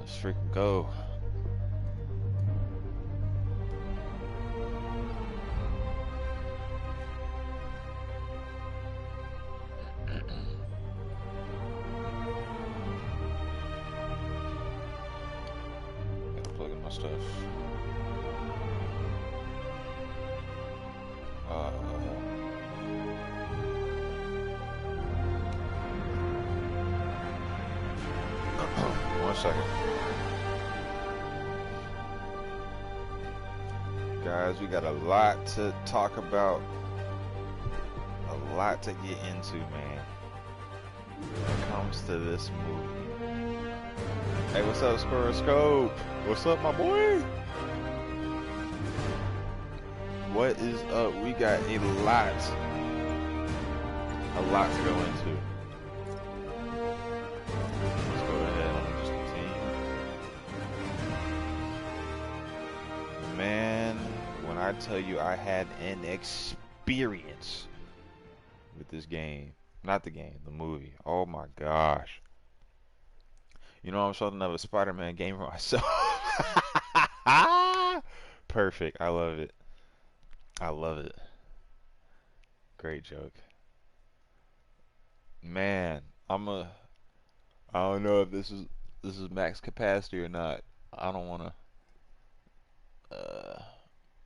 Freaking go. Gotta plug in my stuff. One second. Guys, we got a lot to talk about, a lot to get into, man, when it comes to this movie. Hey, what's up, Scope? What's up, my boy? What is up? We got a lot to go into. Let's go ahead and just continue. Man, when I tell you I had an experience with this game, not the game, the movie. Oh my gosh. You know, I'm something of a Spider-Man gamer myself. Perfect. I love it. I love it. Great joke. Man, I don't know if this is max capacity or not. I don't want to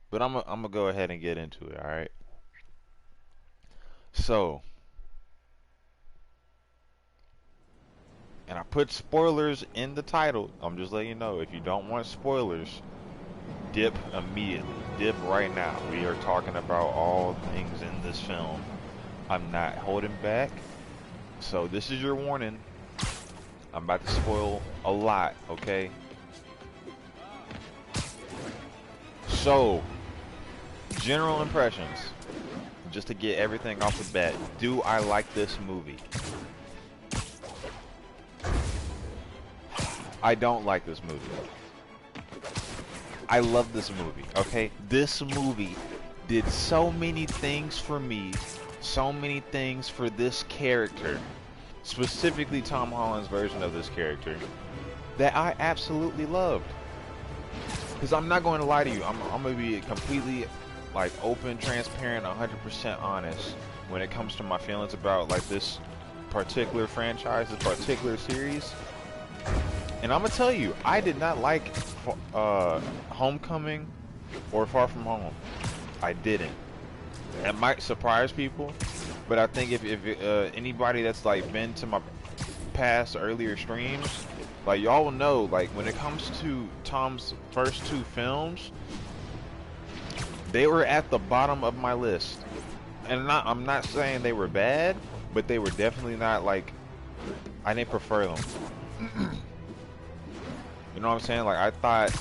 but I'm gonna go ahead and get into it, all right? So, and I put spoilers in the title. I'm just letting you know, if you don't want spoilers, dip immediately. Dip right now. We are talking about all things in this film. I'm not holding back. So this is your warning. I'm about to spoil a lot, okay? So, general impressions. Just to get everything off the bat. Do I like this movie? I don't like this movie. I love this movie, okay? This movie did so many things for me, so many things for this character, specifically Tom Holland's version of this character, that I absolutely loved. Because I'm not going to lie to you, I'm going to be completely like open, transparent, 100% honest when it comes to my feelings about like this particular franchise, this particular series. And I'm gonna tell you, I did not like Homecoming or Far From Home. I didn't. It might surprise people, but I think if anybody that's like been to my past earlier streams, like y'all will know, like when it comes to Tom's first two films, they were at the bottom of my list. And I'm not saying they were bad, but they were definitely not like, I didn't prefer them. You know what I'm saying? Like, I thought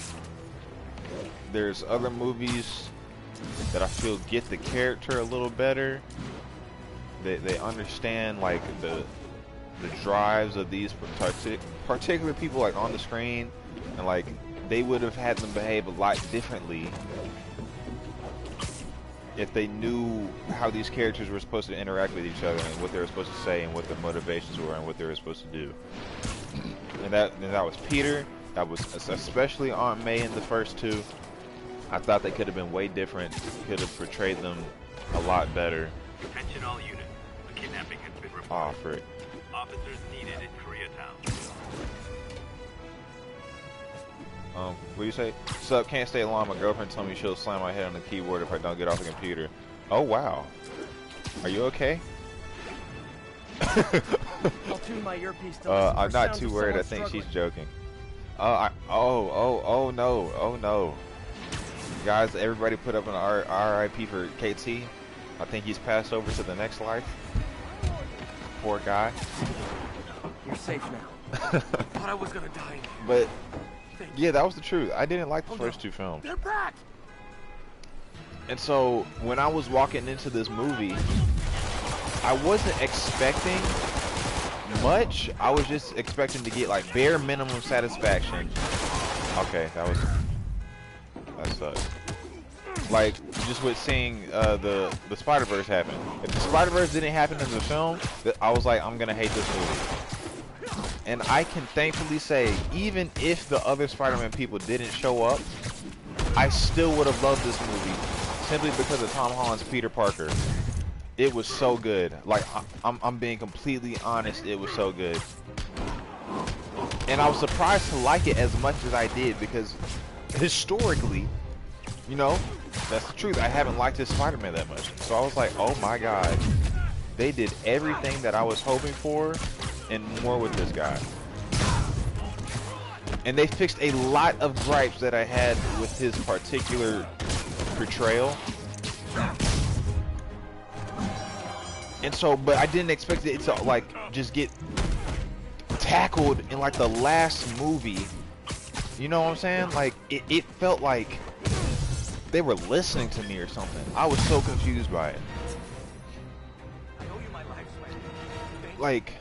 there's other movies that I feel get the character a little better. They understand like the drives of these particular people like on the screen, and like they would have had them behave a lot differently if they knew how these characters were supposed to interact with each other and what they were supposed to say and what their motivations were and what they were supposed to do. And that was Peter. That was especially Aunt May in the first two. I thought they could have been way different. Could have portrayed them a lot better. Attention all units. A kidnapping has been reported. Oh, frick. Officers needed in Koreatown. What do you say? Sup, can't stay long. My girlfriend told me she'll slam my head on the keyboard if I don't get off the computer. Oh, wow. Are you okay? I'll tune my earpiece to I'm not too worried. I think she's joking. Oh no. Guys, everybody put up an RIP for KT. I think he's passed over to the next life. Poor guy. You're safe now. Thought I was gonna die. But yeah, that was the truth. I didn't like the first two films. They're back. And so when I was walking into this movie, I wasn't expecting much. I was just expecting to get like bare minimum satisfaction. Okay, that sucks. Like just with seeing the Spider-Verse happen. If the Spider-Verse didn't happen in the film, I was like, I'm gonna hate this movie. And I can thankfully say, even if the other Spider-Man people didn't show up, I still would have loved this movie simply because of Tom Holland's Peter Parker. It was so good. Like, I'm being completely honest, it was so good. And I was surprised to like it as much as I did because historically, you know, that's the truth. I haven't liked this Spider-Man that much. So I was like, oh my god. They did everything that I was hoping for and more with this guy. And they fixed a lot of gripes that I had with his particular portrayal. And so, but I didn't expect it to like just get tackled in like the last movie. You know what I'm saying? Like it felt like they were listening to me or something. I was so confused by it. Like,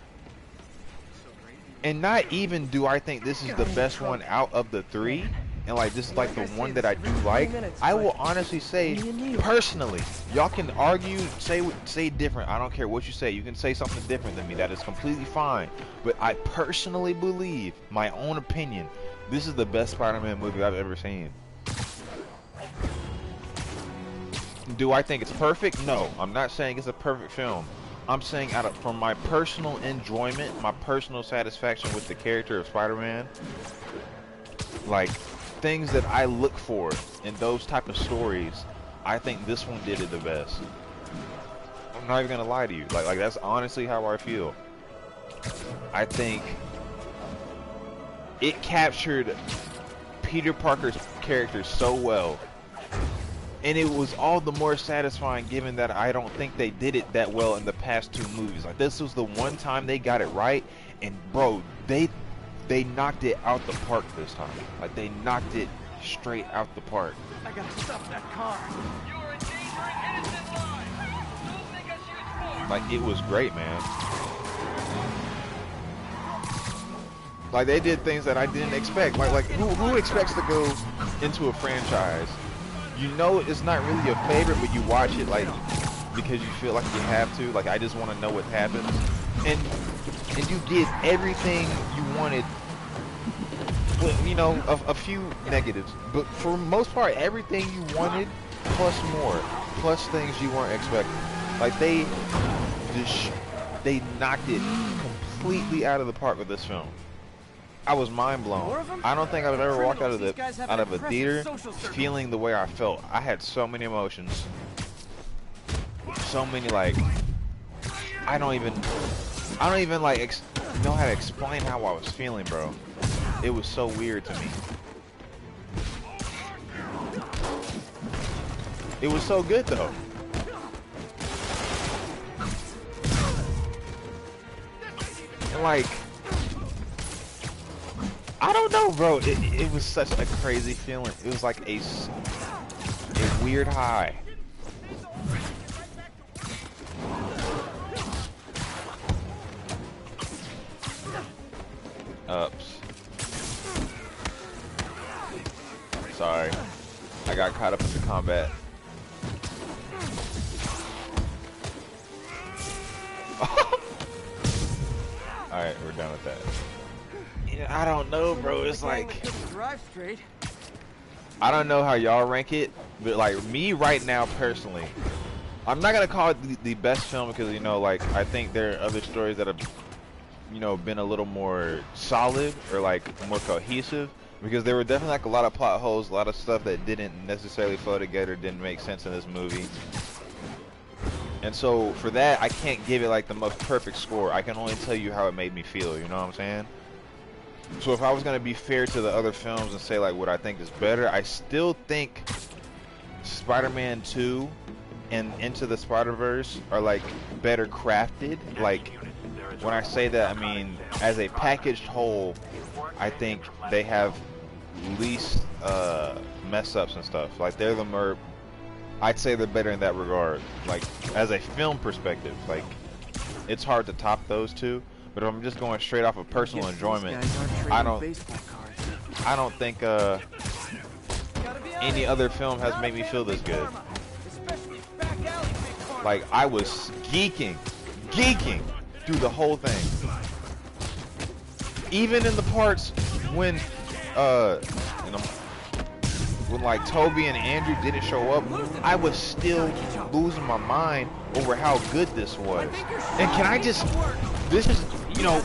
and not even do I think this is the best one out of the three, and like this is like the one that I do like. I will honestly say, personally, y'all can argue, say different. I don't care what you say. You can say something different than me. That is completely fine. But I personally believe, my own opinion, this is the best Spider-Man movie I've ever seen. Do I think it's perfect? No, I'm not saying it's a perfect film. I'm saying from my personal enjoyment, my personal satisfaction with the character of Spider-Man, like things that I look for in those type of stories, I think this one did it the best. I'm not even gonna lie to you. Like that's honestly how I feel. I think it captured Peter Parker's character so well. And it was all the more satisfying given that I don't think they did it that well in the past two movies. Like this was the one time they got it right, and bro, they knocked it out the park this time. Like they knocked it straight out the park. I gotta stop that car. You're endangering innocent lives. Don't make us use force. Like it was great, man. Like they did things that I didn't expect. Like who expects to go into a franchise? You know it's not really your favorite, but you watch it like because you feel like you have to. Like I just want to know what happens, and you get everything you wanted. Well, you know, a few negatives, but for the most part, everything you wanted plus more, plus things you weren't expecting. Like they knocked it completely out of the park with this film. I was mind blown. I don't think I've ever walked out of a theater feeling the way I felt. I had so many emotions, so many like I don't even like know how to explain how I was feeling, bro. It was so weird to me. It was so good though. And like, I don't know, bro. It was such a crazy feeling. It was like a weird high. Ups. Sorry. I got caught up in the combat. Alright, we're done with that. I don't know, bro. It's like I don't know how y'all rank it, but like me right now personally, I'm not gonna call it the best film because you know, like I think there are other stories that have, you know, been a little more solid or like more cohesive. Because there were definitely like a lot of plot holes, a lot of stuff that didn't necessarily flow together, didn't make sense in this movie. And so for that, I can't give it like the most perfect score. I can only tell you how it made me feel. You know what I'm saying? So if I was gonna be fair to the other films and say like what I think is better, I still think Spider-Man 2 and Into the Spider-Verse are like better crafted. Like when I say that, I mean as a packaged whole, I think they have least mess ups and stuff. Like they're the more, I'd say they're better in that regard. Like as a film perspective, like it's hard to top those two. But if I'm just going straight off of personal enjoyment, I don't think any other film has made me feel this good. Like I was geeking through the whole thing. Even in the parts when you know, when like Toby and Andrew didn't show up, I was still losing my mind over how good this was. And can I just, this is, you know,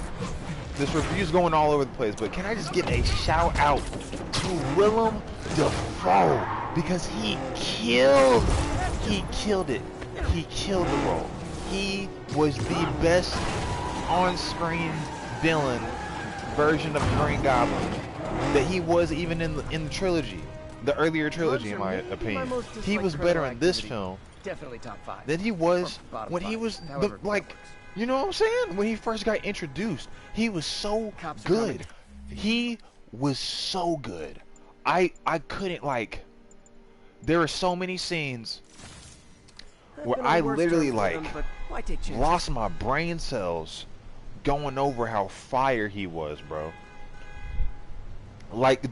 this review's going all over the place, but can I just get a shout out to Willem Dafoe, because he killed it. He killed the role. He was the best on-screen villain version of Green Goblin that he was even in the trilogy, the earlier trilogy, in my opinion. He was better in this film Definitely top 5. than he was when he was the, like, you know what I'm saying? When he first got introduced, he was so good. He was so good. I couldn't, like, there were so many scenes where I literally, like, lost my brain cells going over how fire he was, bro. Like,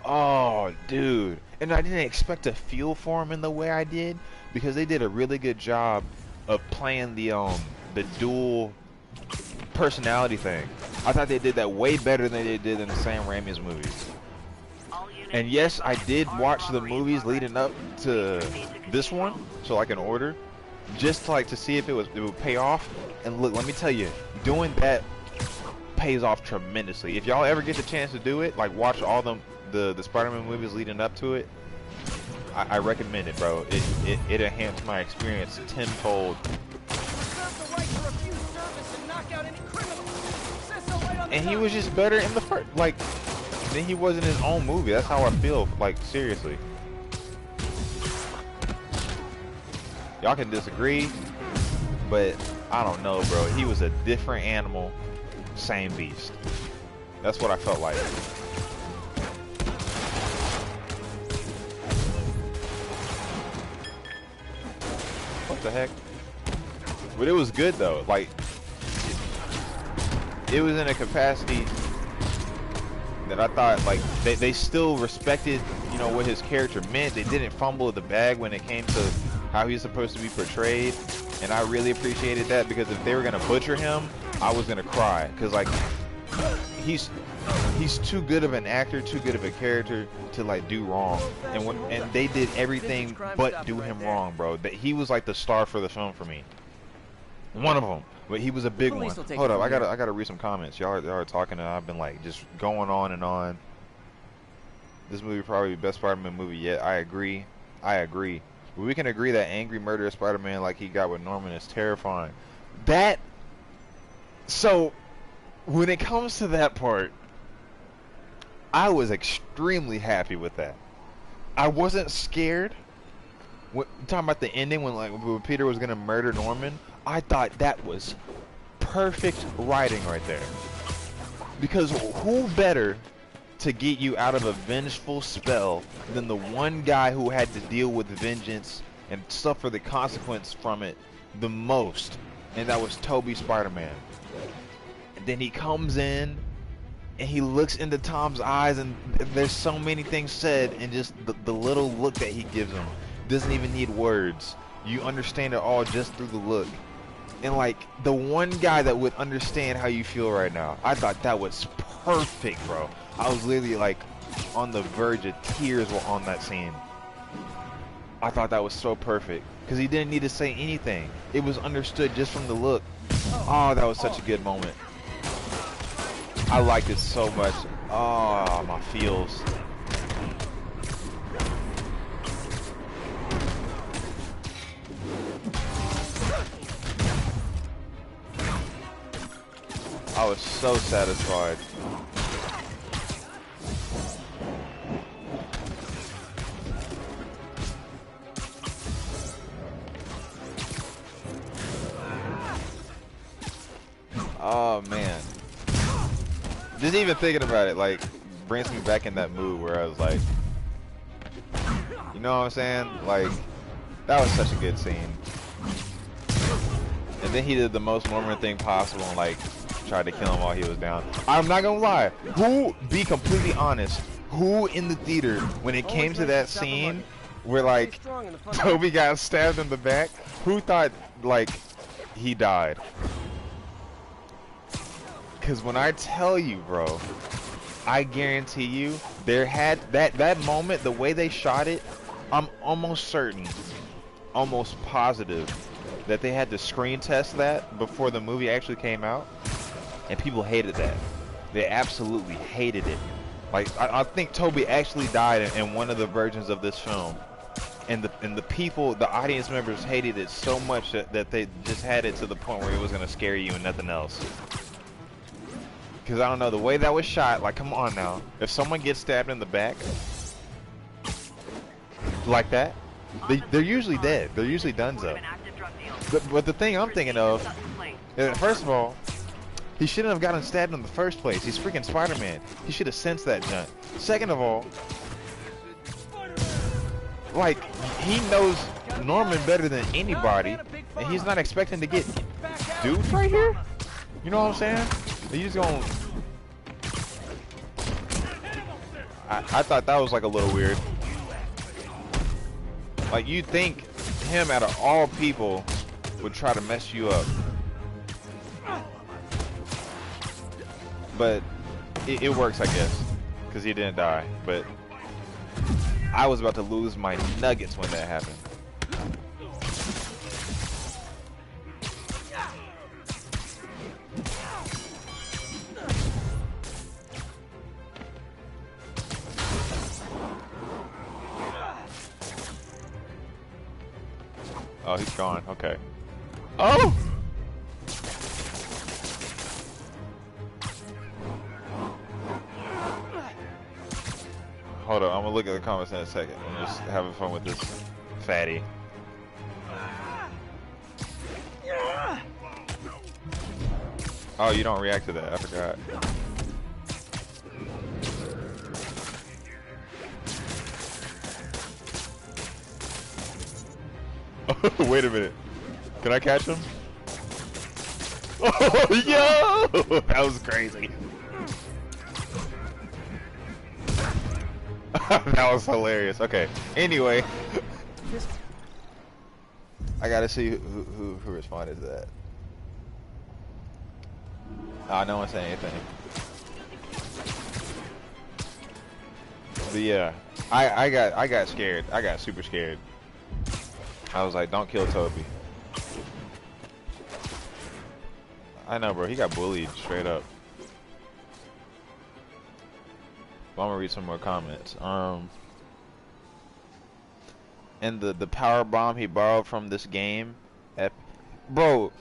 oh, dude. And I didn't expect to feel for him in the way I did, because they did a really good job of playing the dual personality thing. I thought they did that way better than they did in Sam Raimi's movies. And yes, I did watch the movies leading up to this one, so like in order, just to, like, to see if it would pay off. And look, let me tell you, doing that pays off tremendously. If y'all ever get the chance to do it, like watch all the Spider-Man movies leading up to it, I recommend it, bro. It enhanced my experience tenfold. And he was just better in the first, like, than he was in his own movie. That's how I feel, like, seriously. Y'all can disagree, but I don't know, bro. He was a different animal, same beast. That's what I felt like. What the heck? But it was good though. Like, it was in a capacity that I thought, like, they still respected, you know, what his character meant. They didn't fumble the bag when it came to how he's supposed to be portrayed, and I really appreciated that, because if they were gonna butcher him, I was gonna cry, because, like, he's too good of an actor, too good of a character to, like, do wrong, and they did everything but do him wrong, bro. That he was like the star for the film for me, one of them. But he was a big one. Hold up, I gotta read some comments. Y'all are talking, and I've been, like, just going on and on. This movie probably the best Spider-Man movie yet. I agree. But we can agree that angry, murderous Spider-Man like he got with Norman is terrifying. So, when it comes to that part, I was extremely happy with that. I wasn't scared. Talking about the ending when Peter was gonna murder Norman, I thought that was perfect writing right there. Because who better to get you out of a vengeful spell than the one guy who had to deal with vengeance and suffer the consequence from it the most, and that was Tobey Spider-Man. And then he comes in and he looks into Tom's eyes, and there's so many things said, and just the little look that he gives him doesn't even need words. You understand it all just through the look. And, like, the one guy that would understand how you feel right now, I thought that was perfect, bro. I was literally, like, on the verge of tears on that scene. I thought that was so perfect, because he didn't need to say anything. It was understood just from the look. Oh, that was such a good moment. I liked it so much. Oh, my feels. I was so satisfied. Oh man. Just even thinking about it, like, brings me back in that mood where I was like, you know what I'm saying? Like, that was such a good scene. And then he did the most Norman thing possible and, like, tried to kill him while he was down. I'm not gonna lie. Be completely honest, who in the theater, when it came to that scene where, like, Toby got stabbed in the back, who thought, like, he died? Cause when I tell you, bro, I guarantee you, there had that moment, the way they shot it, I'm almost certain, almost positive, that they had to screen test that before the movie actually came out, and people hated that. They absolutely hated it. Like I think Toby actually died in one of the versions of this film, and the people, the audience members hated it so much that they just had it to the point where it was gonna scare you and nothing else. Cause I don't know, the way that was shot, like, come on now, if someone gets stabbed in the back like that, they're usually dead. They're usually donezo. But the thing I'm thinking of, first of all, he shouldn't have gotten stabbed in the first place. He's freaking Spider-Man. He should have sensed that junk. Second of all, like, he knows Norman better than anybody, and he's not expecting to get dudes right here? You know what I'm saying? He's going. I thought that was like a little weird. Like, you'd think him out of all people would try to mess you up. But it works, I guess, because he didn't die. But I was about to lose my nuggets when that happened. Oh, he's gone. Okay. Oh! Hold on, I'm gonna look at the comments in a second. I'm just having fun with this fatty. Oh, you don't react to that. I forgot. Wait a minute. Can I catch him? Oh, yo! That was crazy. That was hilarious. Okay. Anyway, I gotta see who responded to that. No one said anything. But yeah, I got scared. I got super scared. I was like, don't kill Toby. I know, bro. He got bullied straight up. Well, I'm gonna read some more comments. And the power bomb he borrowed from this game, bro.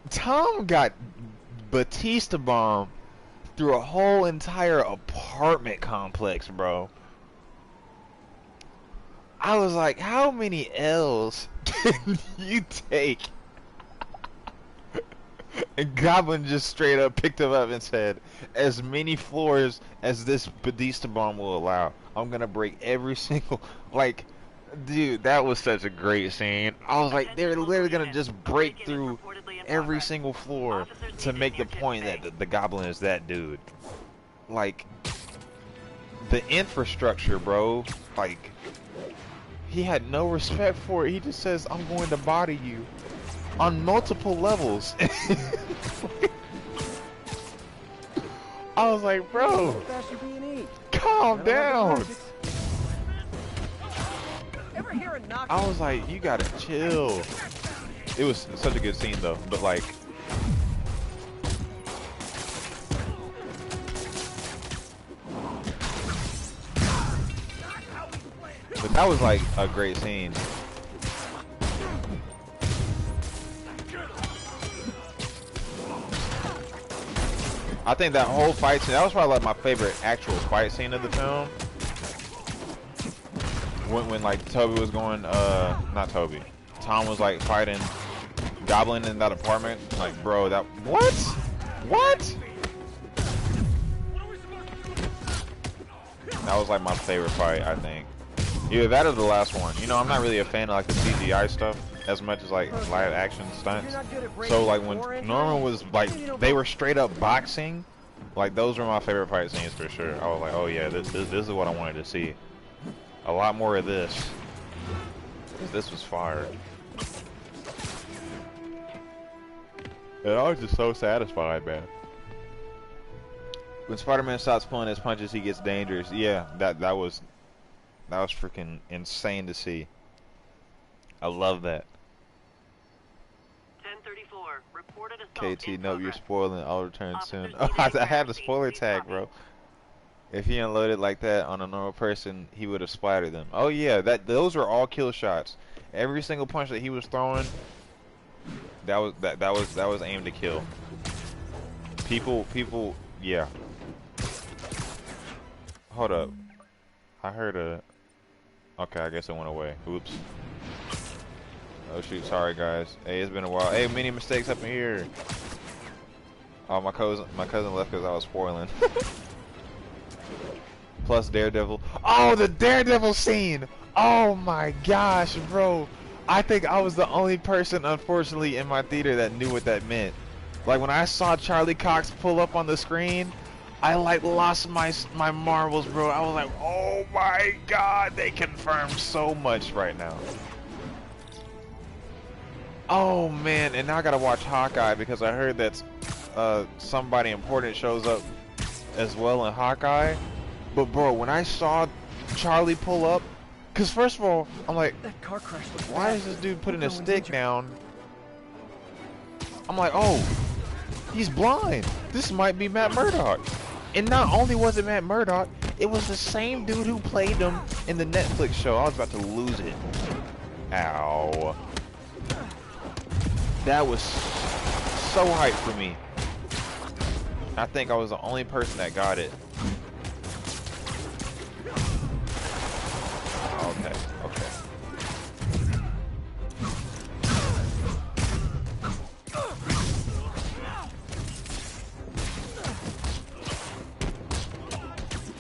Tom got Batista bomb through a whole entire apartment complex, bro. I was like, how many L's can you take? And Goblin just straight up picked him up and said, as many floors as this Batista bomb will allow, I'm gonna break every single, like, dude, that was such a great scene. I was like, they're literally gonna just break through every single floor to make the point that the Goblin is that dude. Like, the infrastructure, bro, like, he had no respect for it. He just says, I'm going to body you on multiple levels. I was like, bro, calm down. I was like, you gotta chill. It was such a good scene though, but like, but that was like a great scene. I think that whole fight scene, that was probably like my favorite actual fight scene of the film. When like Toby was going, not Toby, Tom was like fighting Goblin in that apartment. Like, bro, that, what? What? That was like my favorite fight, I think. Either that or the last one. You know, I'm not really a fan of like the CGI stuff as much as like live action stunts. So like when Norman was like, they were straight up boxing, like those were my favorite fight scenes for sure. I was like, oh yeah, this is what I wanted to see. A lot more of this. This was fire. And I was just so satisfied, man. When Spider-Man stops pulling his punches, he gets dangerous. Yeah, that was freaking insane to see. I love that. 1034, reported assault KT, in no, you're progress. spoiling. I'll return soon. Oh, Officers I had the needed spoiler please tag, copy. bro. If he unloaded like that on a normal person, he would have splattered them. Oh yeah, those were all kill shots. Every single punch that he was throwing, that was aimed to kill. People, yeah. Hold up. I heard a. Okay, I guess it went away. Oops. Oh shoot, sorry guys. Hey, it's been a while. Hey, many mistakes up in here. Oh, my cousin left because I was spoiling. Plus Daredevil. Oh, the Daredevil scene! Oh my gosh, bro. I think I was the only person, unfortunately, in my theater that knew what that meant. Like, when I saw Charlie Cox pull up on the screen, I, like, lost my marbles, bro. I was like, oh my god, they confirmed so much right now. Oh, man, and now I gotta watch Hawkeye because I heard that somebody important shows up as well in Hawkeye. But bro, when I saw Charlie pull up, cause first of all, I'm like, That car crash was why bad. is this dude putting No a one's stick injured. down? I'm like, oh, he's blind. This might be Matt Murdock. And not only was it Matt Murdock, it was the same dude who played him in the Netflix show. I was about to lose it. Ow. That was so hype for me. I think I was the only person that got it. Okay, okay.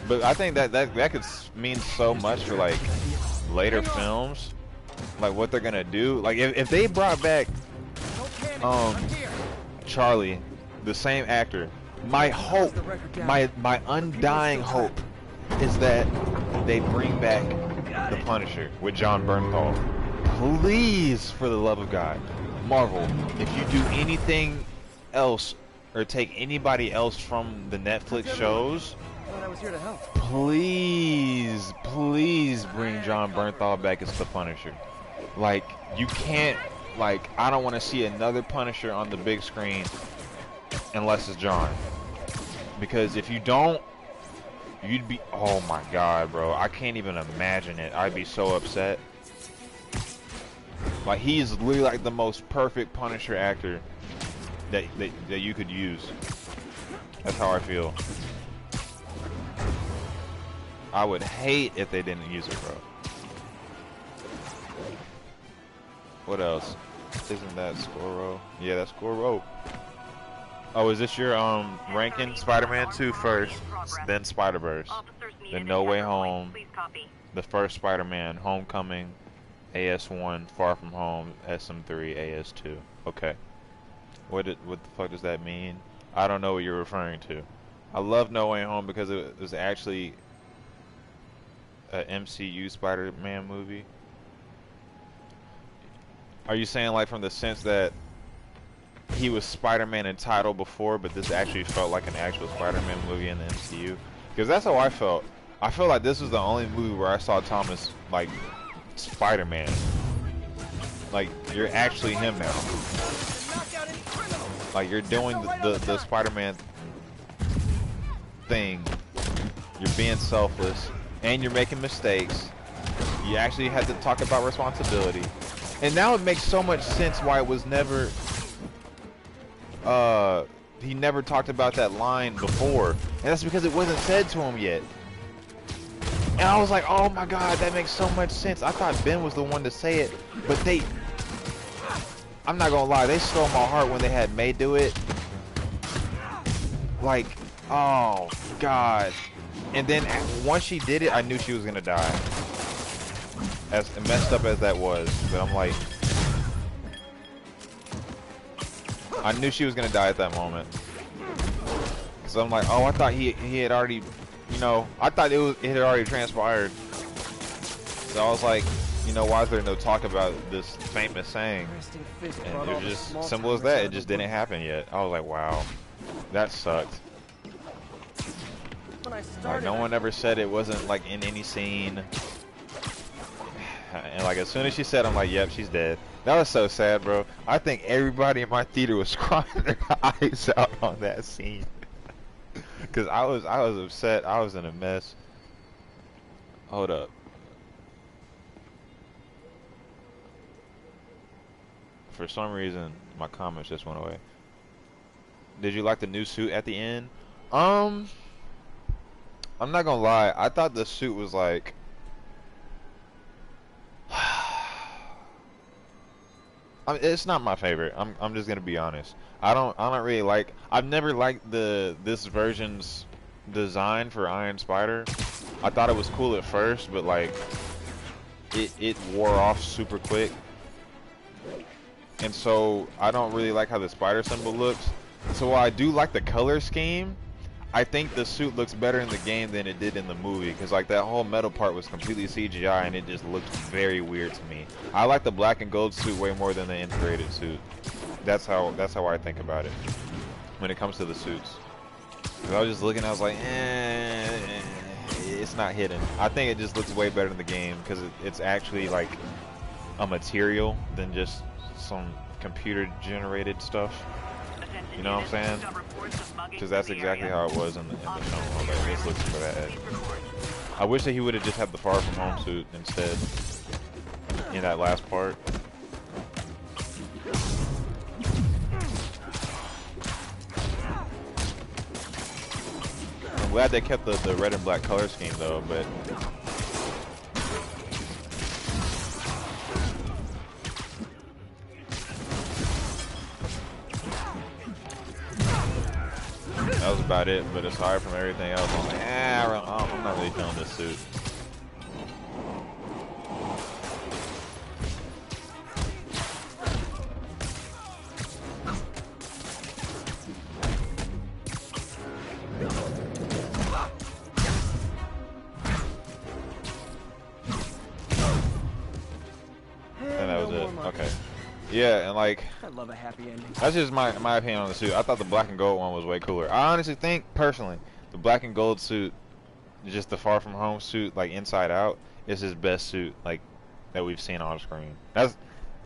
But I think that could mean so much for like later films, like what they're gonna do. Like if they brought back Charlie, the same actor, my hope, my undying hope is that they bring back the Punisher with John Bernthal. Please, for the love of God, Marvel, if you do anything else or take anybody else from the Netflix shows, I was here to help. please bring John Bernthal back as the Punisher. Like, you can't, like, I don't want to see another Punisher on the big screen unless it's John. Because if you don't, you'd be, oh my god, bro, I can't even imagine it. I'd be so upset. Like, he's literally like the most perfect Punisher actor that you could use. That's how I feel. I would hate if they didn't use it, bro. What else? Isn't that Squirrel? Yeah, that's Squirrel. Oh, is this your ranking? Spider-Man 2 first, then Spider-Verse, then No Way Home, the first Spider-Man, Homecoming, AS1, Far From Home, SM3, AS2. Okay. What the fuck does that mean? I don't know what you're referring to. I love No Way Home because it was actually a MCU Spider-Man movie. Are you saying like from the sense that he was Spider-Man in title before, but this actually felt like an actual Spider-Man movie in the MCU? Because that's how I felt. I feel like this was the only movie where I saw Thomas like Spider-Man. Like, you're actually him now. Like, you're doing the Spider-Man thing. You're being selfless, and you're making mistakes. You actually had to talk about responsibility. And now it makes so much sense why it was never he never talked about that line before. And that's because it wasn't said to him yet. And I was like, oh my god, that makes so much sense. I thought Ben was the one to say it, but I'm not gonna lie, they stole my heart when they had May do it. Like, oh god. And then once she did it, I knew she was gonna die. As messed up as that was, but I'm like, I knew she was gonna die at that moment. So I'm like, oh, I thought he had already, you know, I thought it had already transpired. So I was like, you know, why is there no talk about this famous saying? Interesting fish And brought it all was the just small simple as timers out that. It of just the didn't happen yet. I was like, wow, that sucked. When I Like, started, no one ever said it wasn't like in any scene. And like as soon as she said, I'm like, yep, she's dead. That was so sad, bro. I think everybody in my theater was crying their eyes out on that scene. Cause I was upset. I was in a mess. Hold up. For some reason, my comments just went away. Did you like the new suit at the end? I'm not gonna lie. I thought the suit was like. I mean, it's not my favorite. I'm just gonna be honest. I don't really like. I've never liked this version's design for Iron Spider. I thought it was cool at first, but like it wore off super quick. And so I don't really like how the spider symbol looks. So while I do like the color scheme, I think the suit looks better in the game than it did in the movie, because like that whole metal part was completely CGI and it just looked very weird to me. I like the black and gold suit way more than the integrated suit. That's how I think about it when it comes to the suits. 'Cause I was just looking, I was like, it's not hidden. I think it just looks way better in the game because it's actually like a material than just some computer generated stuff. You know what I'm saying? Because that's exactly how it was in the film. I was like, this looks for that. I wish that he would have just had the Far From Home suit instead in that last part. I'm glad they kept the red and black color scheme though, but that was about it. But aside from everything else, I'm like, I'm not really feeling this suit. And that was it. Okay. Yeah, and like, I love a happy ending. that's just my opinion on the suit. I thought the black and gold one was way cooler. I honestly think, personally, the black and gold suit, just the Far From Home suit, like inside out, is his best suit, like that we've seen on screen. That's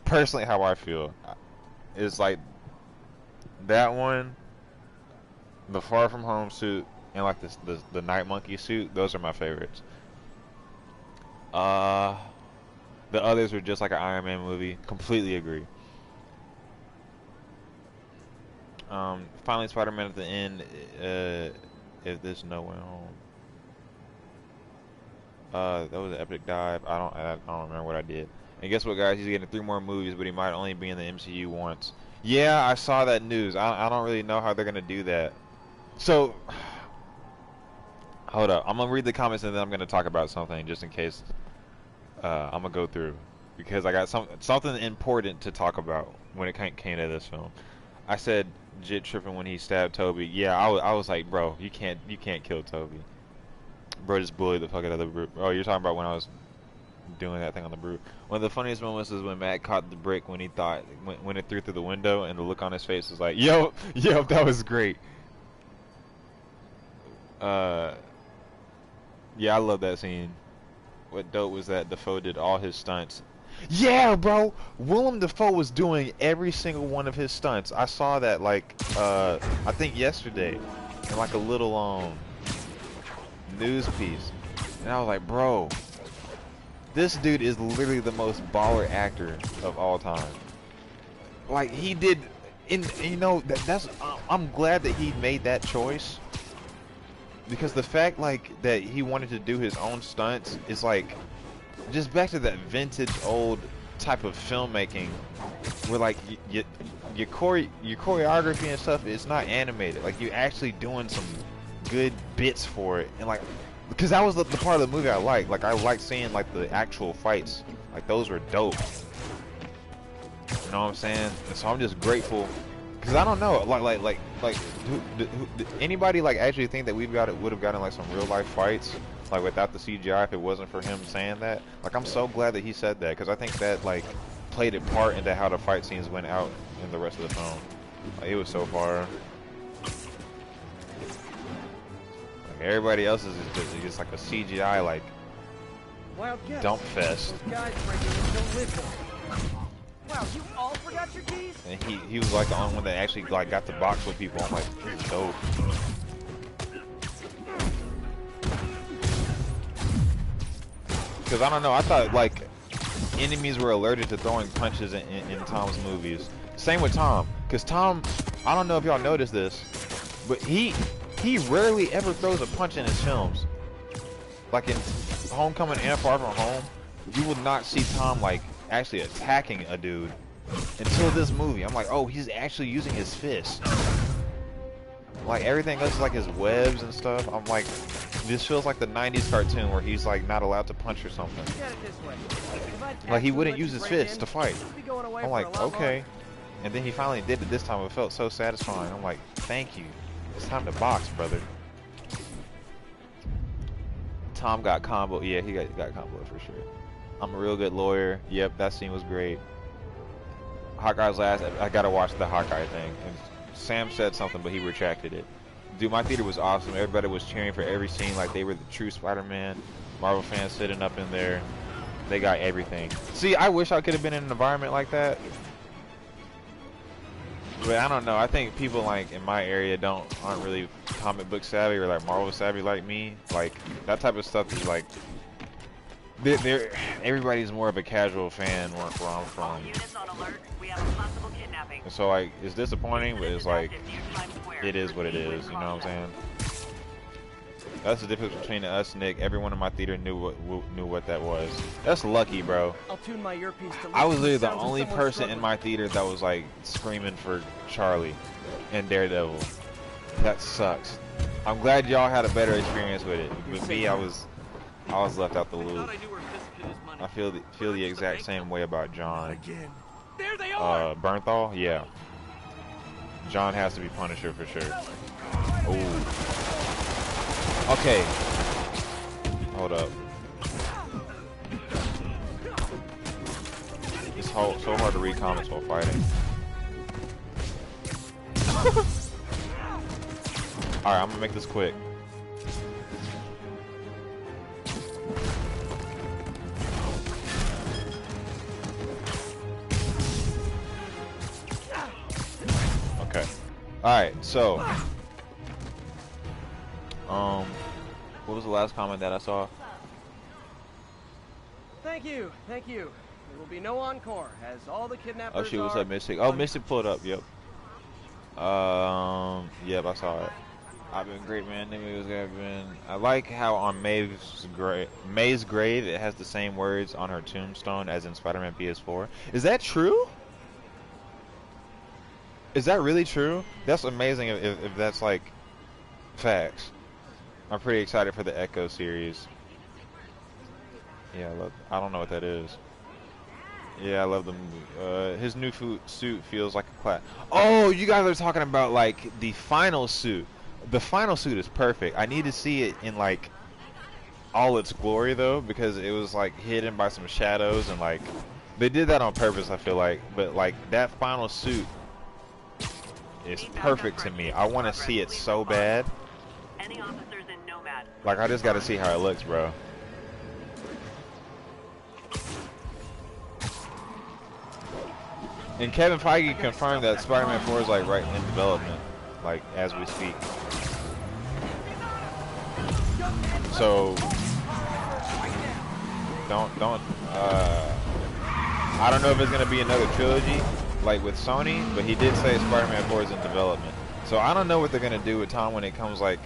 personally how I feel. It's like that one, the Far From Home suit, and like the Night Monkey suit. Those are my favorites. The others were just like an Iron Man movie. Completely agree. Finally, Spider-Man at the end. If there's no way home. That was an epic dive. I don't remember what I did. And guess what, guys? He's getting 3 more movies, but he might only be in the MCU once. Yeah, I saw that news. I don't really know how they're gonna do that. So, hold up. I'm gonna read the comments and then I'm gonna talk about something just in case. I'm gonna go through because I got something important to talk about when it came to this film. I said Jit tripping when he stabbed Toby. Yeah, I was like, bro, you can't kill Toby. Bro just bullied the fuck out of the brute. Oh, you're talking about when I was doing that thing on the brute. One of the funniest moments is when Matt caught the brick when he thought when it threw through the window, and the look on his face was like, yo, that was great. Yeah, I love that scene. What dope was that Dafoe did all his stunts. Yeah, bro, Willem Dafoe was doing every single one of his stunts. I saw that like I think yesterday in like a little news piece, and I was like, bro, this dude is literally the most baller actor of all time. Like he did, you know, that's I'm glad that he made that choice. Because the fact like that he wanted to do his own stunts is like just back to that vintage old type of filmmaking where like your choreography and stuff is not animated. Like you're actually doing some good bits for it, and like because that was the part of the movie I liked. Like I liked seeing like the actual fights. Like those were dope. You know what I'm saying? And so I'm just grateful Cause I don't know, anybody like actually think that would have gotten like some real life fights like without the CGI if it wasn't for him saying that? Like I'm so glad that he said that because I think that like played a part into how the fight scenes went out in the rest of the film. Like, it was so far. Like, everybody else is just like a CGI like dump fest. Guys breaking in, don't listen. Wow, you all forgot your keys? And he was like the only one that actually like got to box with people. I'm like, this is dope. Because I don't know, I thought like enemies were allergic to throwing punches in Tom's movies. Same with Tom, because Tom, I don't know if y'all noticed this, but he rarely ever throws a punch in his films. Like in Homecoming and Far From Home, you will not see Tom like actually attacking a dude until this movie. I'm like, oh, he's actually using his fist. Like everything else is like his webs and stuff. I'm like, this feels like the 90s cartoon where he's like not allowed to punch or something. Like he wouldn't use his fist to fight. I'm like, okay. And then he finally did it this time. It felt so satisfying. I'm like, thank you. It's time to box, brother. Tom got combo. Yeah, he got combo for sure. I'm a real good lawyer. Yep, that scene was great. Hawkeye's last. I gotta watch the Hawkeye thing. And Sam said something, but he retracted it. Dude, my theater was awesome. Everybody was cheering for every scene like they were the true Spider-Man. Marvel fans sitting up in there. They got everything. See, I wish I could have been in an environment like that. But I don't know. I think people like in my area aren't really comic book savvy or like Marvel savvy like me. Like that type of stuff is like everybody's more of a casual fan where I'm from. And so like it's disappointing, but it's like it is what it is. You know what I'm saying? That's the difference between us, Nick. Everyone in my theater knew what that was. That's lucky, bro. I'll tune my earpiece to I was literally the only person in my theater that was like screaming for Charlie and Daredevil. That sucks. I'm glad y'all had a better experience with it. With me, I was left out the loop. I feel the exact same way about John. There they are. Bernthal, yeah. John has to be Punisher for sure. Ooh. Okay. Hold up. It's so hard to read comments while fighting. Alright, I'm gonna make this quick. Okay. Alright, so what was the last comment that I saw? Thank you. There will be no encore, as all the kidnappers. Oh shoot, what's up, Mystic? Oh, Mystic pulled up. Yep. Yep, I saw it. I've been great, man. I like how on May's grave it has the same words on her tombstone as in Spider-Man PS4. Is that true? Is that really true? That's amazing if that's like facts. I'm pretty excited for the Echo series. Yeah, I don't know what that is. Yeah, I love the movie. His new suit feels like a class. Oh, you guys are talking about like the final suit. The final suit is perfect. I need to see it in like all its glory though, because it was like hidden by some shadows and like they did that on purpose, I feel like. But like that final suit is perfect to me. I want to see it so bad. Like I just got to see how it looks, bro. And Kevin Feige confirmed that Spider-Man 4 is like right in development, like as we speak. So I don't know if it's gonna be another trilogy like with Sony, but he did say Spider-Man 4 is in development. So I don't know what they're gonna do with Tom when it comes like.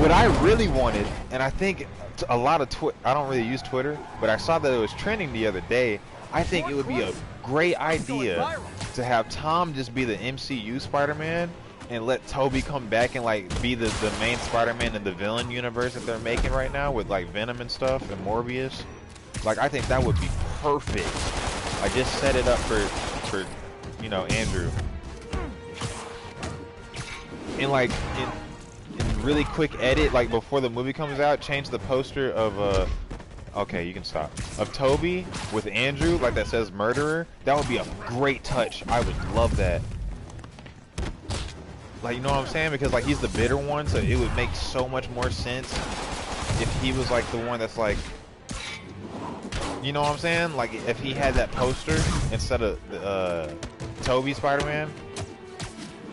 What I really wanted, and I think a lot of I don't really use Twitter, but I saw that it was trending the other day. I think it would be a great idea to have Tom just be the MCU Spider-Man and let Toby come back and like be the main Spider-Man in the villain universe that they're making right now with like Venom and stuff and Morbius. Like I think that would be perfect. I just set it up for you know, Andrew. and like in really quick edit, like before the movie comes out, change the poster of okay, you can stop. Of Toby with Andrew, like that says murderer. That would be a great touch. I would love that. Like, you know what I'm saying? Because like he's the bitter one, so it would make so much more sense if he was like the one that's like, you know what I'm saying? Like if he had that poster instead of Toby Spider-Man,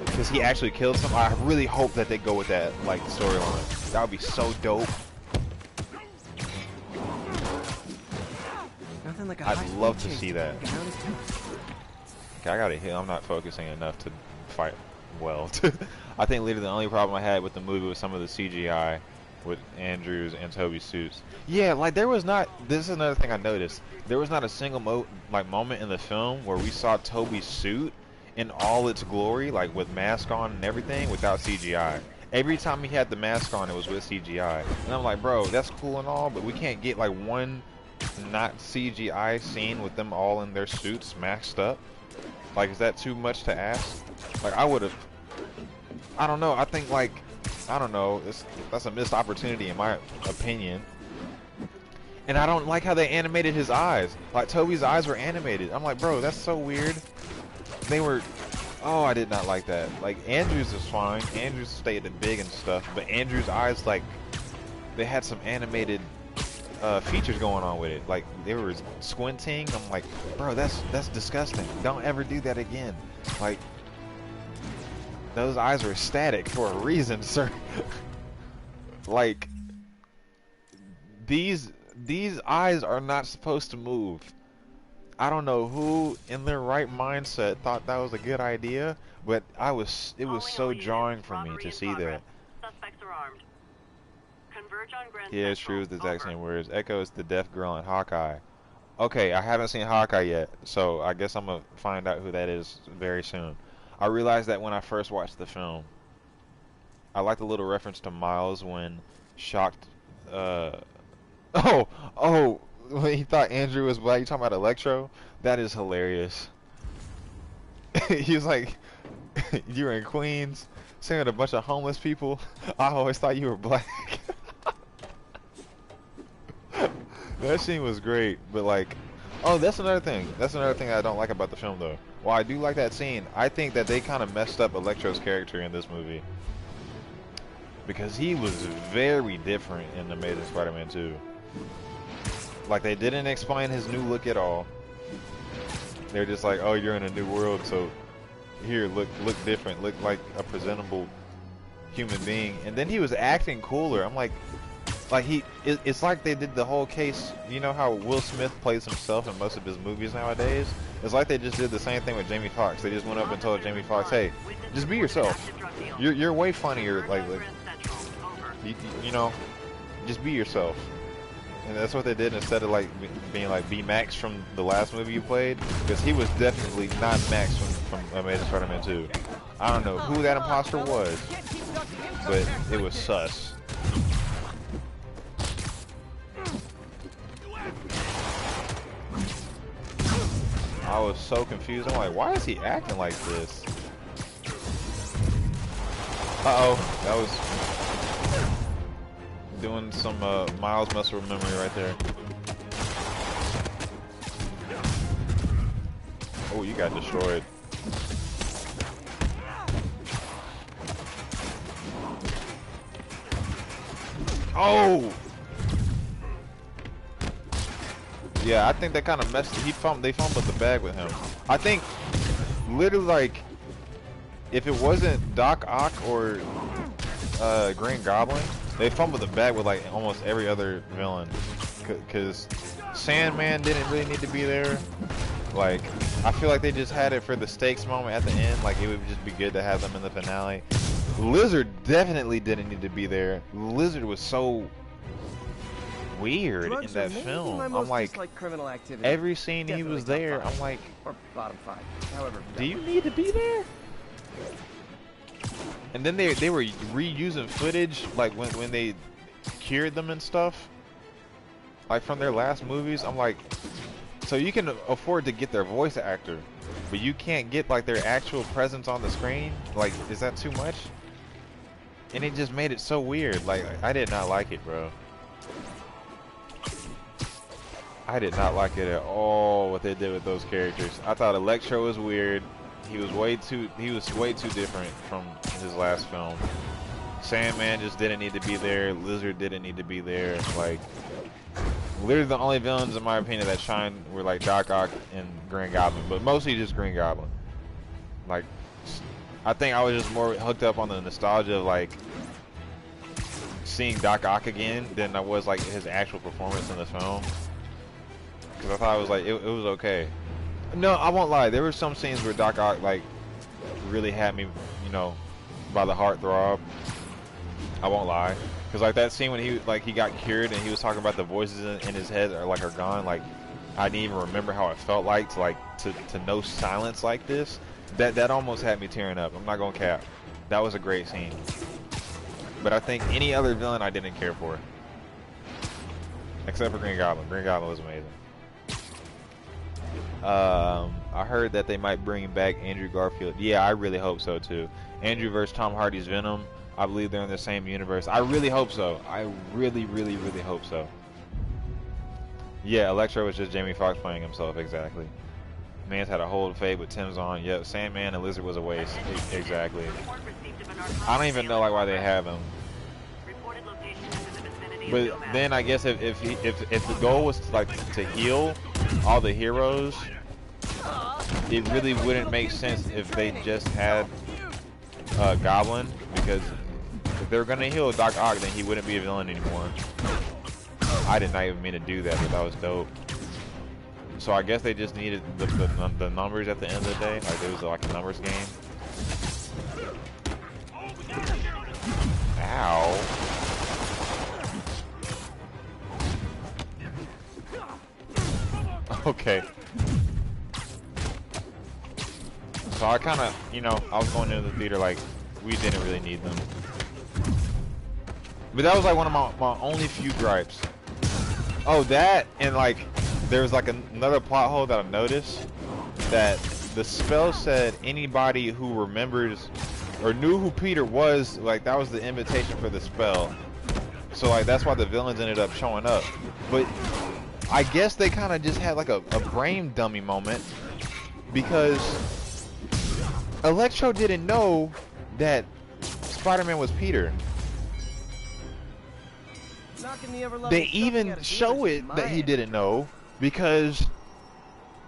because he actually killed some. I really hope that they go with that like storyline. That would be so dope. Nothing like a I'd high-speed love to chase see that. get around his town. Okay, I gotta hit. I'm not focusing enough to fight well. I think literally the only problem I had with the movie was some of the CGI with Andrew's and Toby's suits. Yeah, like there was not. This is another thing I noticed. There was not a single moment in the film where we saw Toby's suit in all its glory, like with mask on and everything, without CGI. Every time he had the mask on, it was with CGI, and I'm like, bro, that's cool and all, but we can't get like one not CGI scene with them all in their suits masked up. Like, is that too much to ask? Like, I would have. I don't know. I think like, I don't know. That's a missed opportunity in my opinion. And I don't like how they animated his eyes. Like Toby's eyes were animated. I'm like, bro, that's so weird. They were. Oh, I did not like that. Like Andrew's is fine. Andrew's stayed big and stuff, but Andrew's eyes, like, they had some animated features going on with it. Like they were squinting. I'm like, bro, that's disgusting. Don't ever do that again. Like, those eyes are static for a reason, sir. Like, these eyes are not supposed to move. I don't know who in their right mindset thought that was a good idea, but it was so jarring for me to see that. Suspects are armed. Converge on Grand Yeah, it's true. Central. It's the exact Over. same words. Echo is the deaf girl in Hawkeye. Okay, I haven't seen Hawkeye yet, so I guess I'm gonna find out who that is very soon. I realized that when I first watched the film. I like the little reference to Miles when shocked. Oh, when he thought Andrew was black. You talking about Electro? That is hilarious. He was like, "You were in Queens, singing with a bunch of homeless people. I always thought you were black." That scene was great, but like, oh, that's another thing. That's another thing I don't like about the film, though. While I do like that scene, I think that they kind of messed up Electro's character in this movie. Because he was very different in The Amazing Spider-Man 2. Like, they didn't explain his new look at all. They're just like, oh, you're in a new world, so here, look different, look like a presentable human being. And then he was acting cooler. I'm like it's like they did the whole case. You know how Will Smith plays himself in most of his movies nowadays? It's like they just did the same thing with Jamie Foxx. They just went up and told Jamie Foxx, hey, just be yourself. You're way funnier, like you know, just be yourself. And that's what they did instead of like being like B Max from the last movie you played, because he was definitely not Max from Amazing Spider-Man 2. I don't know who that imposter was, but it was sus. I was so confused. I'm like, why is he acting like this? Uh-oh, that was doing some Miles muscle memory right there. Oh, you got destroyed. Oh! Yeah, I think they kind of messed it. They fumbled the bag with him. I think, literally, like, if it wasn't Doc Ock or Green Goblin, they fumbled the bag with, like, almost every other villain. Because Sandman didn't really need to be there. Like, I feel like they just had it for the stakes moment at the end. Like, it would just be good to have them in the finale. Lizard definitely didn't need to be there. Lizard was so weird in that film. I'm like, criminal activity. every scene he was there, I'm like, or bottom 5, however. do you need to be there? And then they were reusing footage, like when they cured them and stuff, like from their last movies. I'm like, so you can afford to get their voice actor, but you can't get like their actual presence on the screen. Like, is that too much? And it just made it so weird. Like, I did not like it, bro. I did not like it at all what they did with those characters. I thought Electro was weird. He was way too different from his last film. Sandman just didn't need to be there. Lizard didn't need to be there. Like, literally the only villains in my opinion that shined were like Doc Ock and Green Goblin, but mostly just Green Goblin. Like, I think I was just more hooked up on the nostalgia of like seeing Doc Ock again than I was like his actual performance in the film. Because I thought it was like, it was okay. No, I won't lie. There were some scenes where Doc Ock like really had me, you know, by the heart throb. I won't lie. Because like that scene when he got cured and he was talking about the voices in his head are gone. Like, I didn't even remember how it felt like to know silence like this. That almost had me tearing up. I'm not gonna cap. That was a great scene. But I think any other villain I didn't care for. Except for Green Goblin. Green Goblin was amazing. I heard that they might bring back Andrew Garfield. Yeah, I really hope so too. Andrew versus Tom Hardy's Venom. I believe they're in the same universe. I really hope so. I really, really, really hope so. Yeah, Electro was just Jamie Foxx playing himself, exactly. Man's had a whole fade with Tim's on. Yep, Sandman and Lizard was a waste. Exactly. I don't even know like why they have him. But then I guess if the goal was to heal all the heroes, it really wouldn't make sense if they just had Goblin, because if they're gonna heal Doc Ock, then he wouldn't be a villain anymore. I did not even mean to do that, but that was dope. So I guess they just needed the numbers at the end of the day. Like, it was like a numbers game. Ow. Okay. So I kind of, you know, I was going into the theater like, we didn't really need them. But that was like one of my only few gripes. Oh, that, and like, there was like another plot hole that I noticed, that the spell said anybody who remembers or knew who Peter was, like, that was the invitation for the spell. So like, that's why the villains ended up showing up. But I guess they kind of just had like a brain dummy moment, because Electro didn't know that Spider-Man was Peter. They even show it that he didn't know, because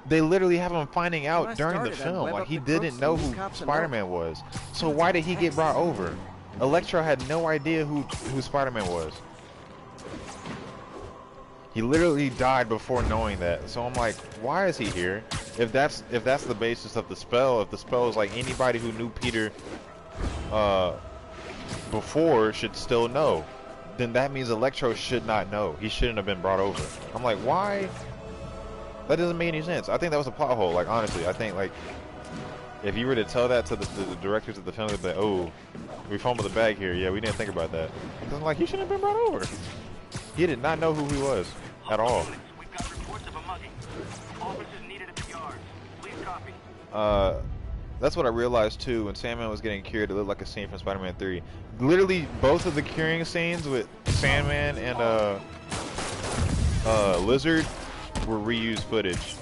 they literally have him finding out during the film. Like, he didn't know who Spider-Man was. So why did he get brought over? Electro had no idea who Spider-Man was. He literally died before knowing that. So I'm like, why is he here? If that's the basis of the spell, if the spell is like anybody who knew Peter before should still know, then that means Electro should not know. He shouldn't have been brought over. I'm like, why? That doesn't make any sense. I think that was a plot hole. Like, honestly, I think like if you were to tell that to the directors of the film, they'd be like, oh, we fumbled the bag here. Yeah, we didn't think about that. Because I'm like, he shouldn't have been brought over. He did not know who he was at all. We've got reports of a mugging. Officers needed at the yard. Please copy. That's what I realized too. When Sandman was getting cured, it looked like a scene from Spider-Man 3. Literally, both of the curing scenes with Sandman and Lizard were reused footage.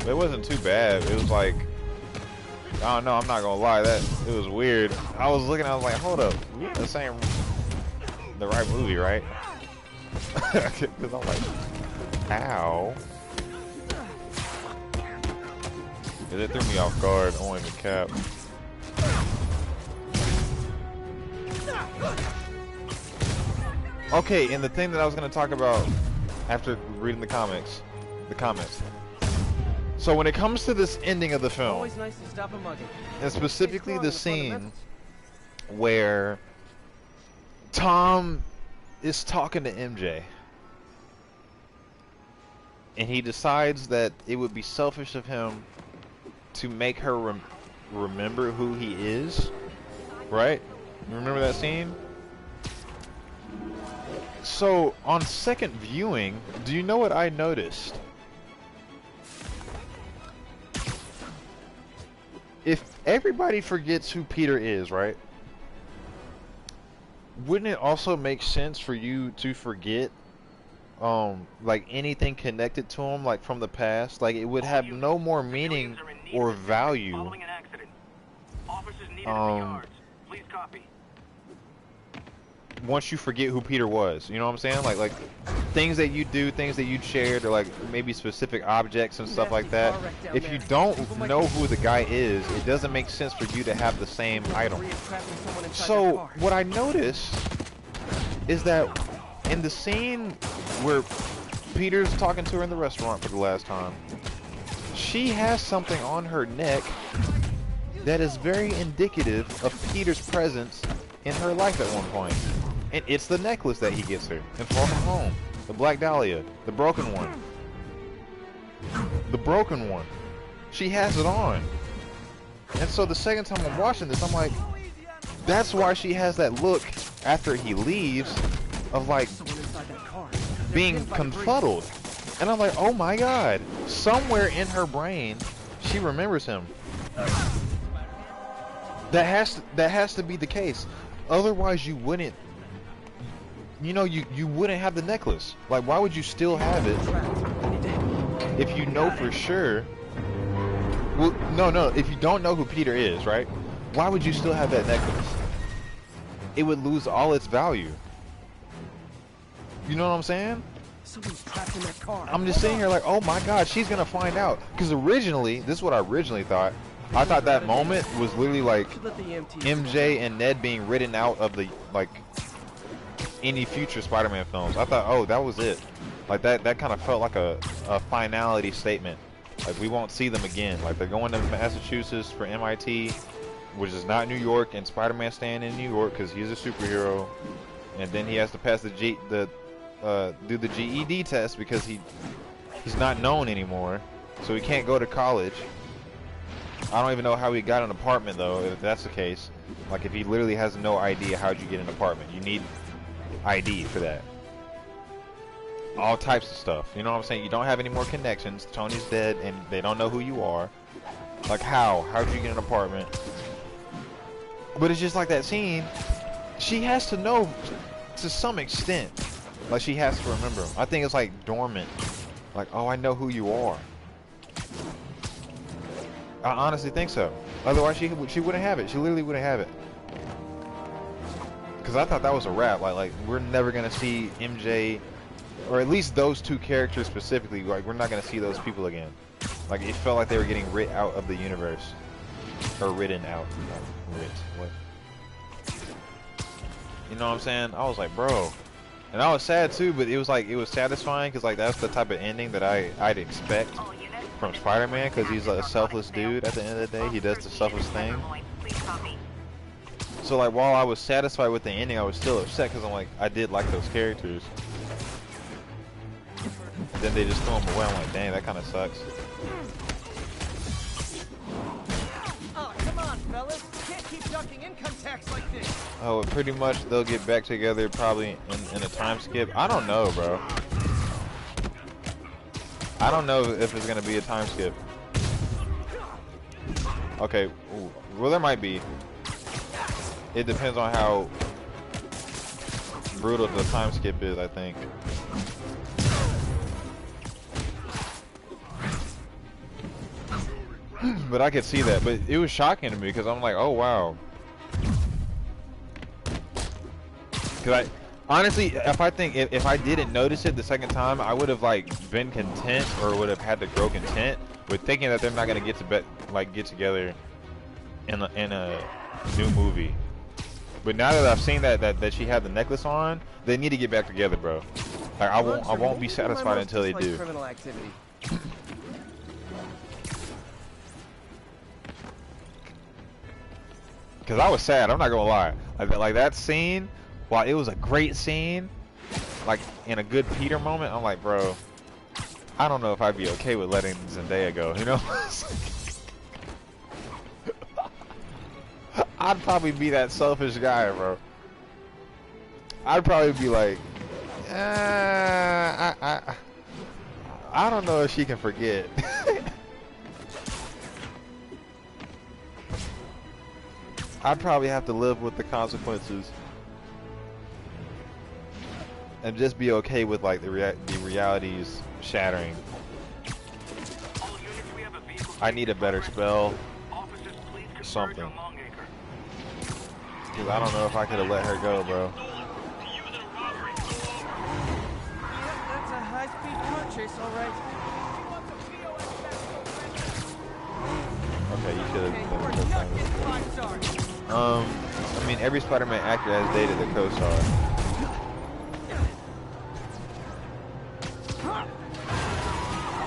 It wasn't too bad. It was like, I don't know, I'm not gonna lie, it was weird. I was looking, I was like, hold up, we're in the right movie, right? Because I'm like, ow. It threw me off guard, I won't even cap. Okay, and the thing that I was gonna talk about after reading the comments. So when it comes to this ending of the film, Always nice to stop a mugging. and specifically the scene where Tom is talking to MJ, and he decides that it would be selfish of him to make her remember who he is, right? You remember that scene? So on second viewing, do you know what I noticed? If everybody forgets who Peter is, right? Wouldn't it also make sense for you to forget like anything connected to him, like from the past? Like it would have no more meaning or value. Once you forget who Peter was, you know what I'm saying? Like things that you do, things that you shared, or like maybe specific objects and stuff like that. If you don't know who the guy is, it doesn't make sense for you to have the same item. So what I noticed is that in the scene where Peter's talking to her in the restaurant for the last time, she has something on her neck that is very indicative of Peter's presence in her life at one point. And it's the necklace that he gets her in Far From Home. The Black Dahlia. The broken one. The broken one. She has it on. And so the second time I'm watching this, I'm like, that's why she has that look after he leaves of like being confuddled. And I'm like, oh my god. Somewhere in her brain, she remembers him. That has to be the case. Otherwise you wouldn't, you know, you wouldn't have the necklace. Like, why would you still have it if you know for sure? Well, no, if you don't know who Peter is, right? Why would you still have that necklace? It would lose all its value. You know what I'm saying? Someone's trapped in that car. I'm just sitting here like, oh my god, she's gonna find out. Because originally, this is what I originally thought. I thought that moment was literally like MJ and Ned being written out of the, like, any future Spider-Man films. I thought, oh, that was it. Like, that kind of felt like a finality statement. Like, we won't see them again. Like, they're going to Massachusetts for MIT, which is not New York, and Spider-Man staying in New York because he's a superhero. And then he has to pass do the GED test because he's not known anymore, so he can't go to college. I don't even know how he got an apartment though, if that's the case. Like, if he literally has no idea how'd you get an apartment. You need ID for that. All types of stuff. You know what I'm saying? You don't have any more connections. Tony's dead and they don't know who you are. Like, how'd you get an apartment? But it's just like that scene. She has to know to some extent. Like, she has to remember him. I think it's like dormant. Like, oh, I know who you are. I honestly think so. Otherwise, she wouldn't have it. She literally wouldn't have it. Because I thought that was a wrap. Like we're never gonna see MJ, or at least those two characters specifically. Like, we're not gonna see those people again. Like, it felt like they were getting writ out of the universe, or written out. Writ. What? You know what I'm saying? I was like, bro. And I was sad too, but it was like, it was satisfying because like that's the type of ending that I'd expect from Spider-Man, because he's like a selfless dude at the end of the day. He does the selfless thing. So like, while I was satisfied with the ending, I was still upset because I'm like, I did like those characters. Then they just throw them away. I'm like, dang, that kind of sucks. Oh, come on, fellas. Can't keep ducking income tax like this. Oh, pretty much they'll get back together probably in a time skip. I don't know, bro. I don't know if it's gonna be a time skip. Okay, ooh. Well, there might be. It depends on how brutal the time skip is, I think. But I could see that. But it was shocking to me because I'm like, oh wow. Because honestly, if I didn't notice it the second time, I would have like been content, or would have had to grow content with thinking that they're not gonna get together in a new movie. But now that I've seen that she had the necklace on, they need to get back together, bro. Like, I won't be satisfied until they do. Criminal activity. Because I was sad, I'm not gonna lie. Like that scene, while it was a great scene, like in a good Peter moment, I'm like, bro, I don't know if I'd be okay with letting Zendaya go, you know? I'd probably be that selfish guy, bro. I'd probably be like, I don't know if she can forget. I'd probably have to live with the consequences and just be okay with like the realities shattering. I need a better spell, something. Cause I don't know if I could have let her go, bro. That's a high-speed car chase, all right. Okay, you should have. Okay, you're not getting 5 stars. I mean, every Spider-Man actor has dated a co-star.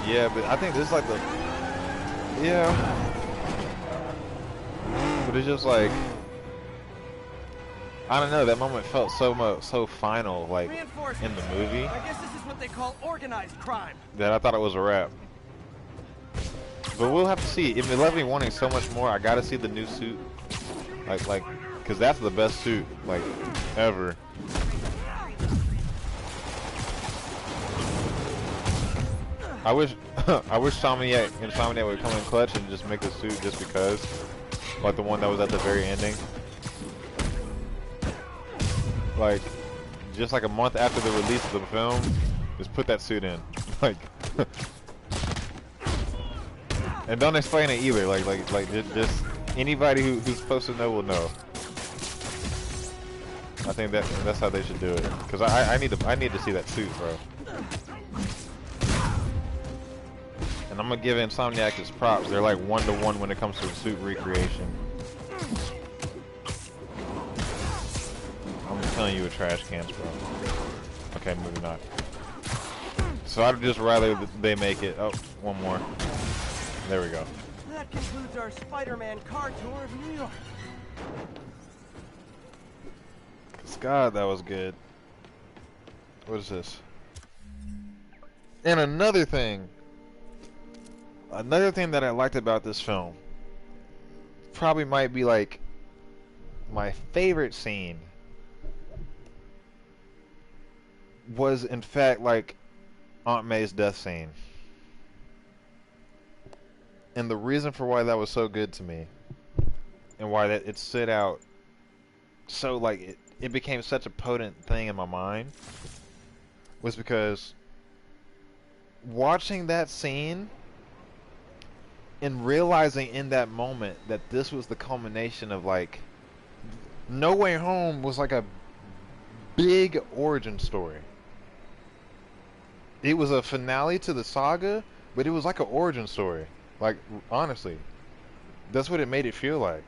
Yeah, but I think this is like the... Yeah. But it's just like... I don't know, that moment felt so final, like, in the movie. I guess this is what they call organized crime. That I thought it was a wrap. But we'll have to see. If it left me wanting so much more, I gotta see the new suit. Like, cause that's the best suit, like, ever. I wish Insomniac would come in clutch and just make the suit just because, like the one that was at the very ending. Like, just like a month after the release of the film, just put that suit in, like. And don't explain it either. Like just anybody who's supposed to know will know. I think that's how they should do it. Cause I need to see that suit, bro. And I'm gonna give Insomniac his props. They're like 1-to-1 when it comes to suit recreation. I'm telling you, with trash cans, bro. Okay, moving on. So I'd just rather they make it. Oh, one more. There we go. That concludes our Spider-Man car tour of New York. God, that was good. What is this? And another thing that I liked about this film, probably might be like my favorite scene, was in fact like Aunt May's death scene. And the reason for why that was so good to me, and why that it stood out so, like, it became such a potent thing in my mind, was because watching that scene and realizing in that moment that this was the culmination of, like, No Way Home was like a big origin story. It was a finale to the saga, but it was like an origin story. Like, honestly, that's what it made it feel like.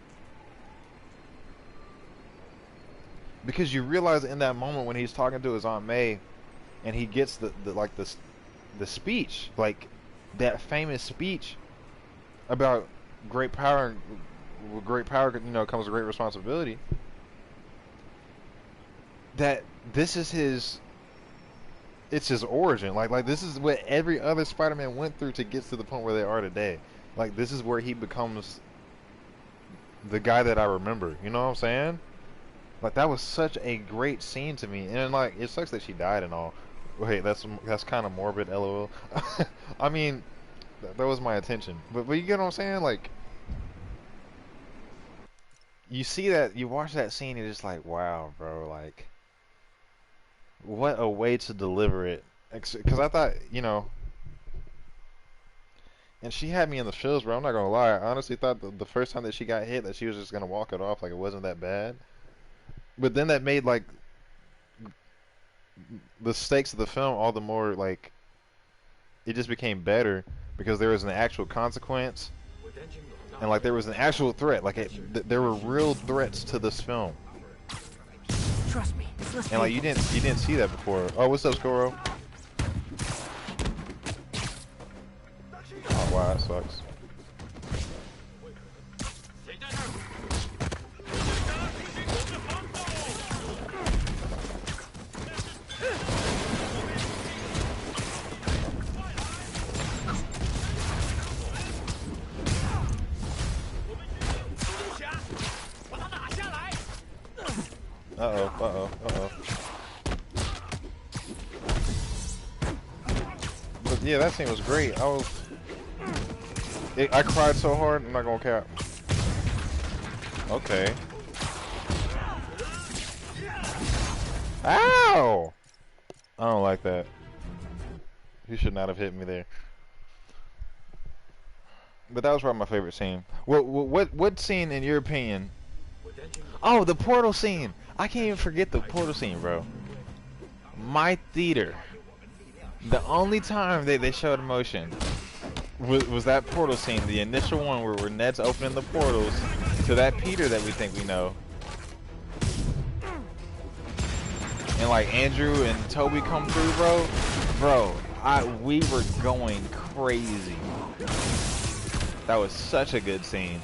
Because you realize in that moment when he's talking to his Aunt May, and he gets the speech, like that famous speech about great power, with great power, you know, comes with great responsibility. That this is his. It's his origin. Like this is what every other Spider-Man went through to get to the point where they are today. Like, this is where he becomes the guy that I remember. You know what I'm saying? Like, that was such a great scene to me. And like, it sucks that she died and all. Wait, that's kind of morbid, lol. I mean, that was my intention. But you get what I'm saying? Like, you see that, you watch that scene, and it's like, wow, bro, like, what a way to deliver it. Because I thought, you know, and she had me in the feels, bro. I'm not gonna lie. I honestly thought the first time that she got hit that she was just gonna walk it off, like it wasn't that bad. But then that made, like, the stakes of the film all the more, like, it just became better because there was an actual consequence, and like there was an actual threat. Like, there were real threats to this film. Trust me. And like, you didn't see that before. Oh, what's up, Skoro? Oh wow, that sucks. But yeah, that scene was great. I cried so hard, I'm not gonna cap. Okay. Ow! I don't like that. He should not have hit me there. But that was probably my favorite scene. What scene, in your opinion? Oh, the portal scene! I can't even forget the portal scene, bro. My theater. The only time they showed emotion was that portal scene, the initial one where Ned's opening the portals to that Peter that we think we know. And like Andrew and Toby come through, bro. We were going crazy. That was such a good scene.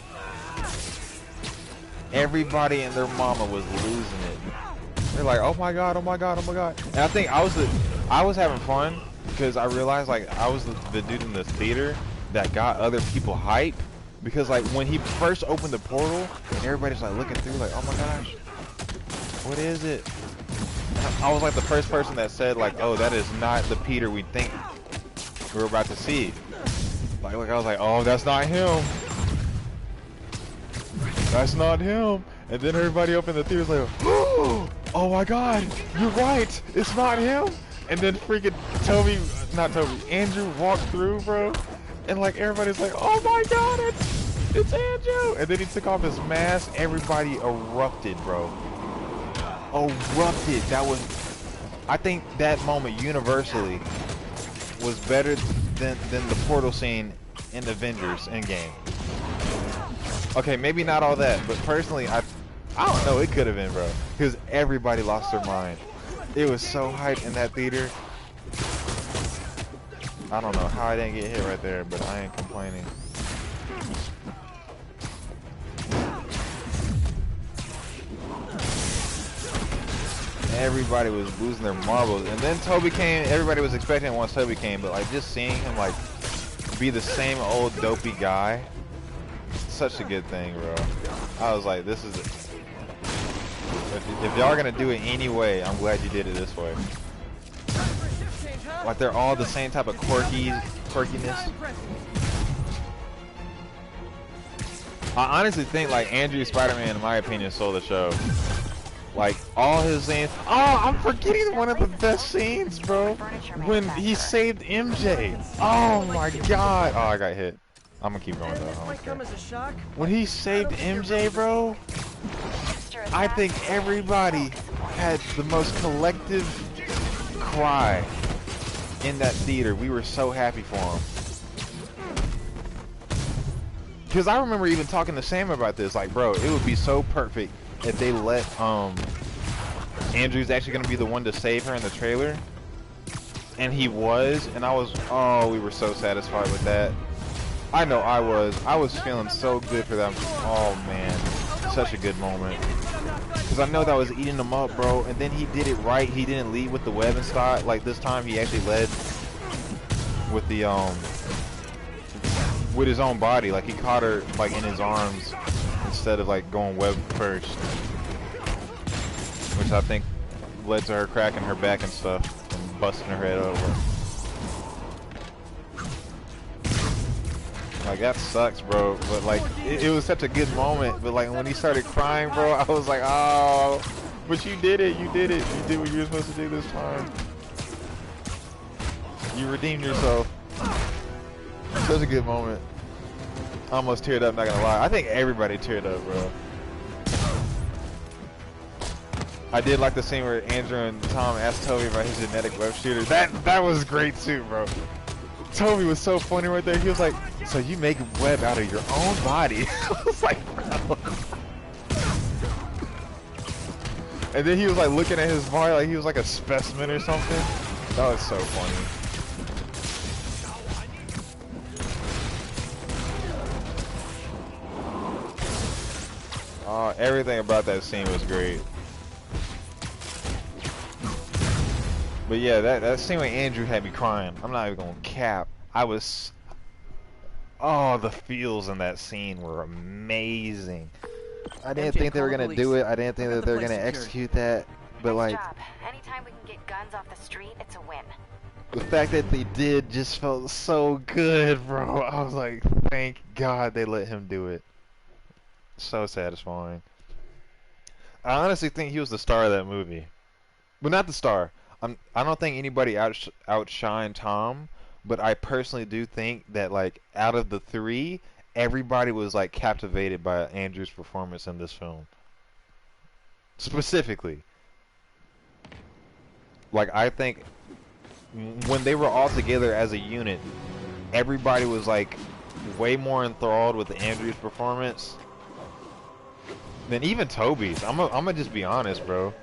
Everybody and their mama was losing it. They're like, oh my god, oh my god, oh my god. And I think I was having fun because I realized like I was the dude in the theater that got other people hype, because like when he first opened the portal, everybody's like looking through like, oh my gosh, what is it? I was like the first person that said like, oh, that is not the Peter we think we're about to see. Like I was like, oh, that's not him. That's not him. And then everybody up in the theater's like, oh my god, you're right, it's not him. And then freaking Andrew walked through, bro. And like everybody's like, oh my god, it's Andrew. And then he took off his mask, everybody erupted, bro. Erupted. I think that moment universally was better than the portal scene in Avengers Endgame. Okay, maybe not all that, but personally, I don't know, it could have been, bro, because everybody lost their mind. It was so hyped in that theater. I don't know how I didn't get hit right there, but I ain't complaining. Everybody was losing their marbles, and then Toby came. Everybody was expecting it once Toby came, but like just seeing him like be the same old dopey guy, such a good thing, bro. I was like, this is it. If y'all are gonna do it anyway, I'm glad you did it this way. Like they're all the same type of quirkiness. I honestly think like Andrew Spider-Man, in my opinion, stole the show. Like all his scenes. Oh, I'm forgetting one of the best scenes, bro. When he saved MJ. Oh my god. Oh, I got hit. I'm gonna keep going though. When he saved MJ, bro, I think everybody had the most collective cry in that theater. We were so happy for him. Because I remember even talking to Sam about this. Like, bro, it would be so perfect if they let Andrew's actually gonna be the one to save her in the trailer, and he was, and we were so satisfied with that. I know I was feeling so good for them. Oh man, such a good moment, because I know that was eating them up, bro. And then he did it right. He didn't lead with the web and stuff. Like this time he actually led with the with his own body. Like he caught her like in his arms instead of like going web first, which I think led to her cracking her back and stuff and busting her head over. Like that sucks, bro, but like it was such a good moment. But like when he started crying, bro, I was like, oh, but you did it, you did what you were supposed to do this time. You redeemed yourself. Such a good moment. I almost teared up, not gonna lie. I think everybody teared up, bro. I did like the scene where Andrew and Tom asked Toby about his genetic web shooter. That was great too, bro. Toby was so funny right there. He was like, so you make web out of your own body? I was like, bro. And then he was like looking at his body like he was like a specimen or something. That was so funny. Everything about that scene was great. But yeah, that scene with Andrew had me crying. I'm not even gonna cap. The feels in that scene were amazing. I didn't think they were gonna do it. I didn't think that they were gonna execute that. But like, job. Anytime we can get guns off the street, it's a win. the fact that they did just felt so good, bro. I was like, thank God they let him do it. So satisfying. I honestly think he was the star of that movie. But not the star. I don't think anybody outshined Tom, but I personally do think that like out of the three, everybody was like captivated by Andrew's performance in this film. Specifically. Like I think when they were all together as a unit, everybody was like way more enthralled with Andrew's performance than even Toby's. I'm gonna just be honest, bro.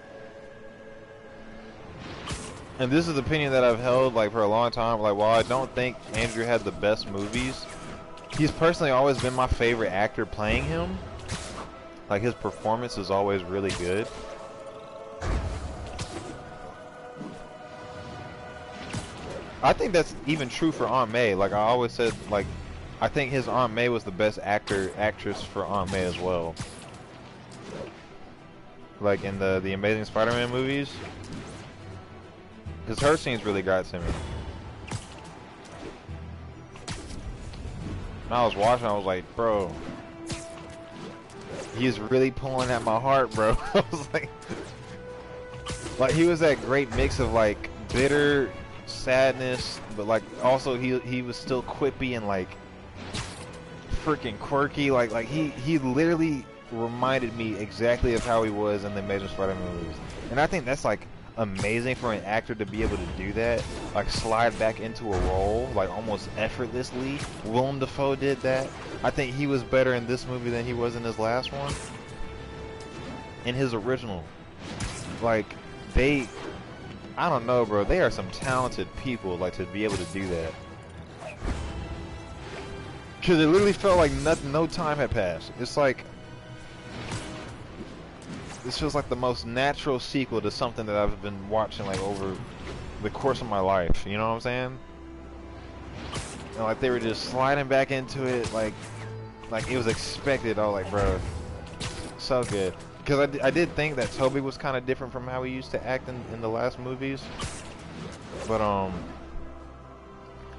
And this is the opinion that I've held like for a long time. Like, while I don't think Andrew had the best movies, he's personally always been my favorite actor playing him. Like, his performance is always really good. I think that's even true for Aunt May. Like, I always said, like, I think his Aunt May was the best actress for Aunt May as well. Like in the Amazing Spider-Man movies. Because her scenes really got to me. When I was watching, I was like, bro, he's really pulling at my heart, bro. I was like he was that great mix of like bitter sadness, but like also he was still quippy and like freaking quirky. Like he literally reminded me exactly of how he was in the Amazing Spider-Man movies, and I think that's like amazing for an actor to be able to do that, like slide back into a role like almost effortlessly. Willem Dafoe did that. I think he was better in this movie than he was in his last one, in his original. Like, I don't know, bro, they are some talented people, like, to be able to do that, because it literally felt like no time had passed. It's like this feels like the most natural sequel to something that I've been watching like over the course of my life. You know what I'm saying? And like they were just sliding back into it like it was expected. I was like, bro, so good. Because I did think that Toby was kind of different from how he used to act in the last movies. But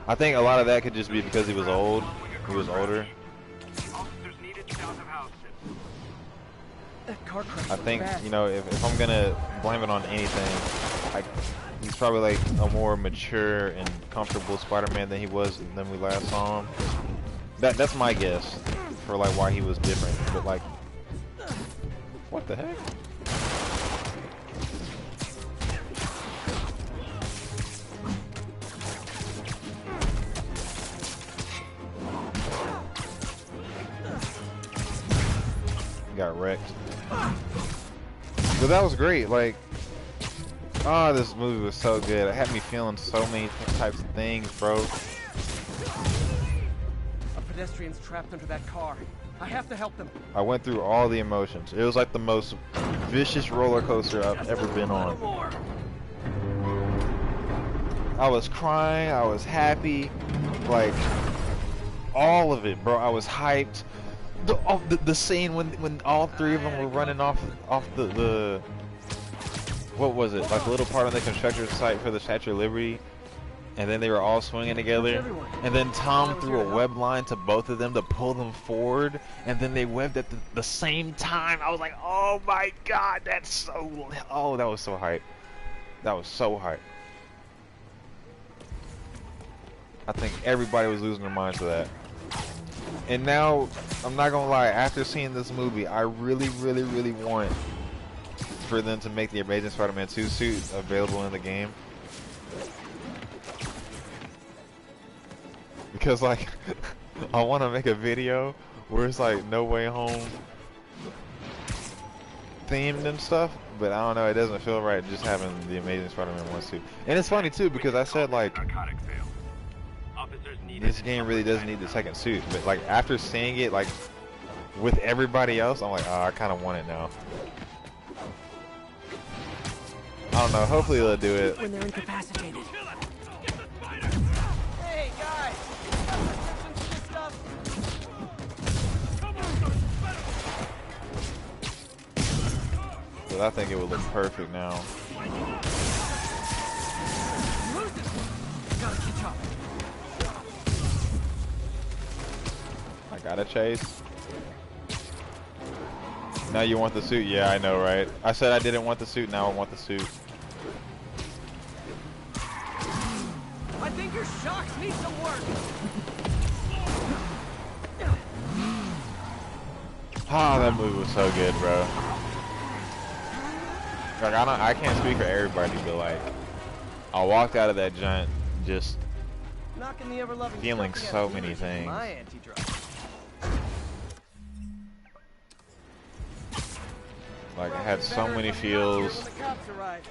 I think a lot of that could just be because he was old. He was older. I think, you know, if I'm gonna blame it on anything, he's probably like a more mature and comfortable Spider-Man than he was when we last saw him. That's my guess for like why he was different. But like, what the heck? Got wrecked. But that was great. Like, oh, this movie was so good. It had me feeling so many types of things, bro. A pedestrian's trapped under that car. I have to help them. I went through all the emotions. It was like the most vicious roller coaster I've ever been on. I was crying. I was happy. Like, all of it, bro. I was hyped. The scene when all three of them were running off the what was it, like the little part on the construction site for the Statue of Liberty, and then they were all swinging together, and then Tom threw a web line to both of them to pull them forward, and then they webbed at the same time. I was like, oh my god, that's so, oh, that was so hype. That was so hype. I think everybody was losing their minds to that. And now, I'm not gonna lie, after seeing this movie, I really, really, really want for them to make the Amazing Spider-Man 2 suit available in the game. Because, like, I want to make a video where it's like No Way Home themed and stuff, but I don't know, it doesn't feel right just having the Amazing Spider-Man 1 suit. And it's funny too, because I said, like, this game really doesn't need the second suit, but like after seeing it like with everybody else, I'm like, oh, I kind of want it now. I don't know, hopefully they'll do it. When they're incapacitated. Hey guys, attention to this stuff. I think it would look perfect now. Gotta catch up. I gotta chase. Now you want the suit? Yeah, I know, right? I said I didn't want the suit, now I want the suit. I think your shocks need some work. Ah, that movie was so good, bro. Like, I can't speak for everybody, but like, I walked out of that joint just Knocking the ever-loving feeling stuff so against many yours is things. My anti-drug. Like, I had so many feels, When the cops arrive.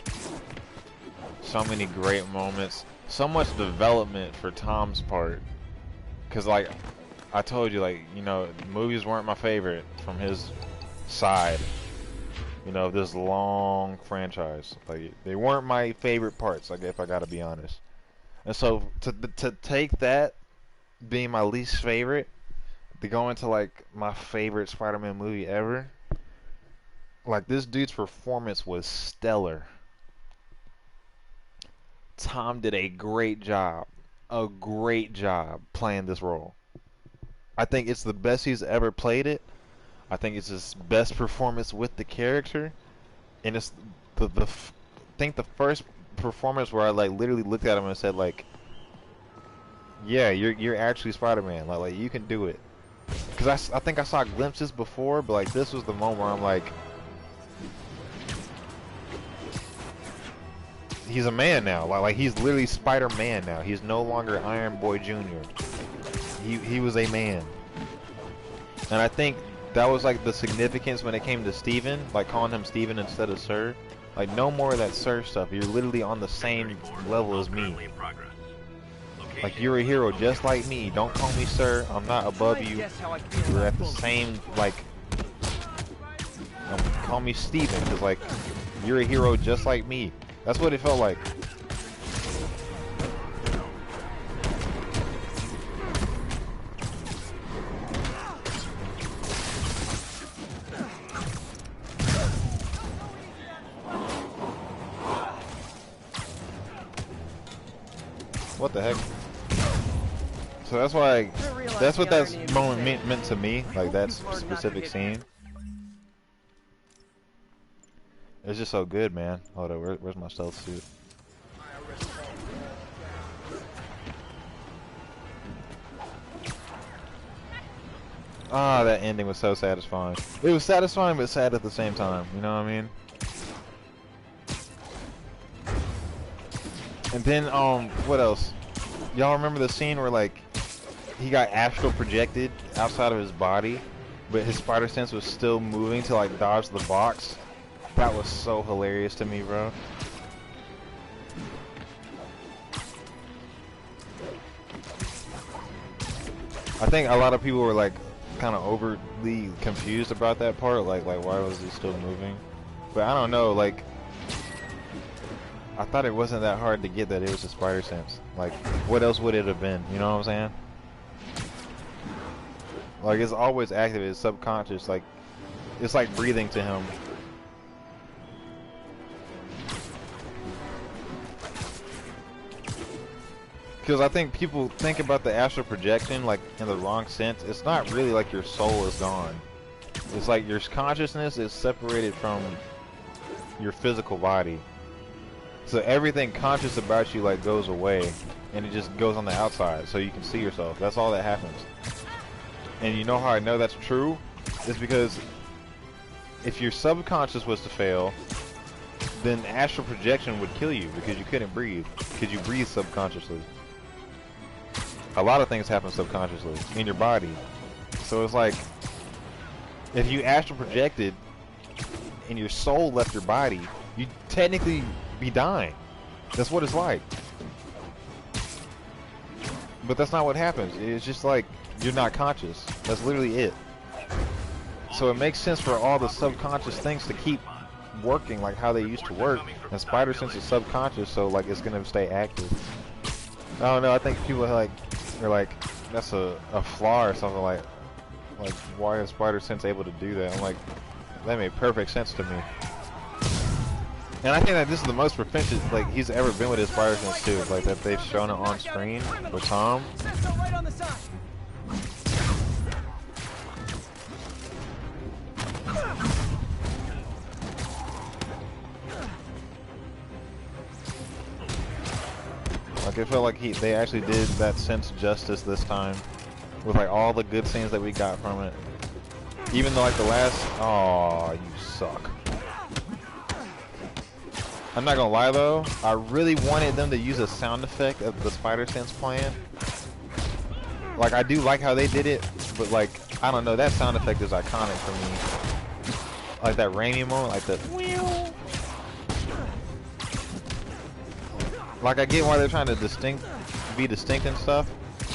so many great moments, so much development for Tom's part. Cause like, I told you, like, you know, movies weren't my favorite from his side. You know, this long franchise. Like, they weren't my favorite parts, like, if I gotta be honest. And so, to take that being my least favorite, to go into, like, my favorite Spider-Man movie ever, like, this dude's performance was stellar. Tom did a great job playing this role. I think it's the best he's ever played it. I think it's his best performance with the character, and it's I think the first performance where I like literally looked at him and said like, yeah, you're actually Spider-Man. Like you can do it. Because I think I saw glimpses before, but like this was the moment where I'm like, he's a man now. Like he's literally Spider-Man now. He's no longer Iron Boy Jr. He was a man. And I think that was like the significance when it came to Steven, like calling him Steven instead of Sir. Like no more of that Sir stuff. You're literally on the same level as me. Like you're a hero just like me. Don't call me Sir. I'm not above you. We're at the same like. Call me Steven because like you're a hero just like me. That's what it felt like. What the heck? So that's why, that's what that moment meant to me, like that specific scene. It's just so good, man. Hold on, where's my stealth suit? Ah, that ending was so satisfying. It was satisfying but sad at the same time, you know what I mean? And then, what else? Y'all remember the scene where, like, he got astral projected outside of his body, but his spider sense was still moving to, like, dodge the box? That was so hilarious to me, bro. I think a lot of people were, like, kind of overly confused about that part, like why was he still moving? But I don't know, like, I thought it wasn't that hard to get that it was a spider sense. Like, what else would it have been? You know what I'm saying? Like, it's always active. It's subconscious. Like, it's like breathing to him. Because I think people think about the astral projection, like, in the wrong sense. It's not really like your soul is gone. It's like your consciousness is separated from your physical body. So everything conscious about you like goes away, and it just goes on the outside, so you can see yourself. That's all that happens. And you know how I know that's true? It's because if your subconscious was to fail, then astral projection would kill you because you couldn't breathe, because you breathe subconsciously. A lot of things happen subconsciously in your body. So it's like, if you astral projected and your soul left your body, you'd technically be dying. That's what it's like. But that's not what happens. It's just like you're not conscious. That's literally it. So it makes sense for all the subconscious things to keep working like how they used to work. And spider sense is subconscious, so like it's gonna stay active. I don't know. I think people are like that's a flaw or something. Like why is spider sense able to do that? I'm like, that made perfect sense to me. And I think that this is the most proficient like he's ever been with his spider sense too. Like that they've shown it on screen with Tom. Says so right on the sign. Like I feel like they actually did that sense justice this time, with like all the good scenes that we got from it. Even though like the last, oh, you suck. I'm not gonna lie though, I really wanted them to use a sound effect of the spider sense playing. Like I do like how they did it, but like I don't know, that sound effect is iconic for me. Like that Raimi moment, like the. Like I get why they're trying to be distinct and stuff,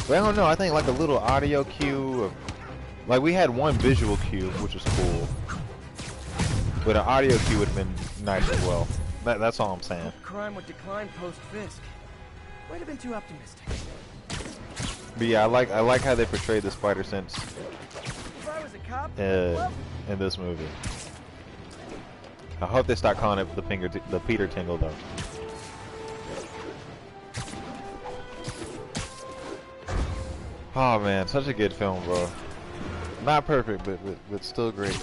but I don't know. I think like a little audio cue, like we had one visual cue, which was cool, but an audio cue would have been nice as well. That's all I'm saying. Crime would decline post Fisk. Might have been too optimistic. But yeah, I like how they portrayed the spider sense If I was a cop, in this movie. I hope they start calling it the Peter Tingle though. Oh man, such a good film, bro. Not perfect, but still great.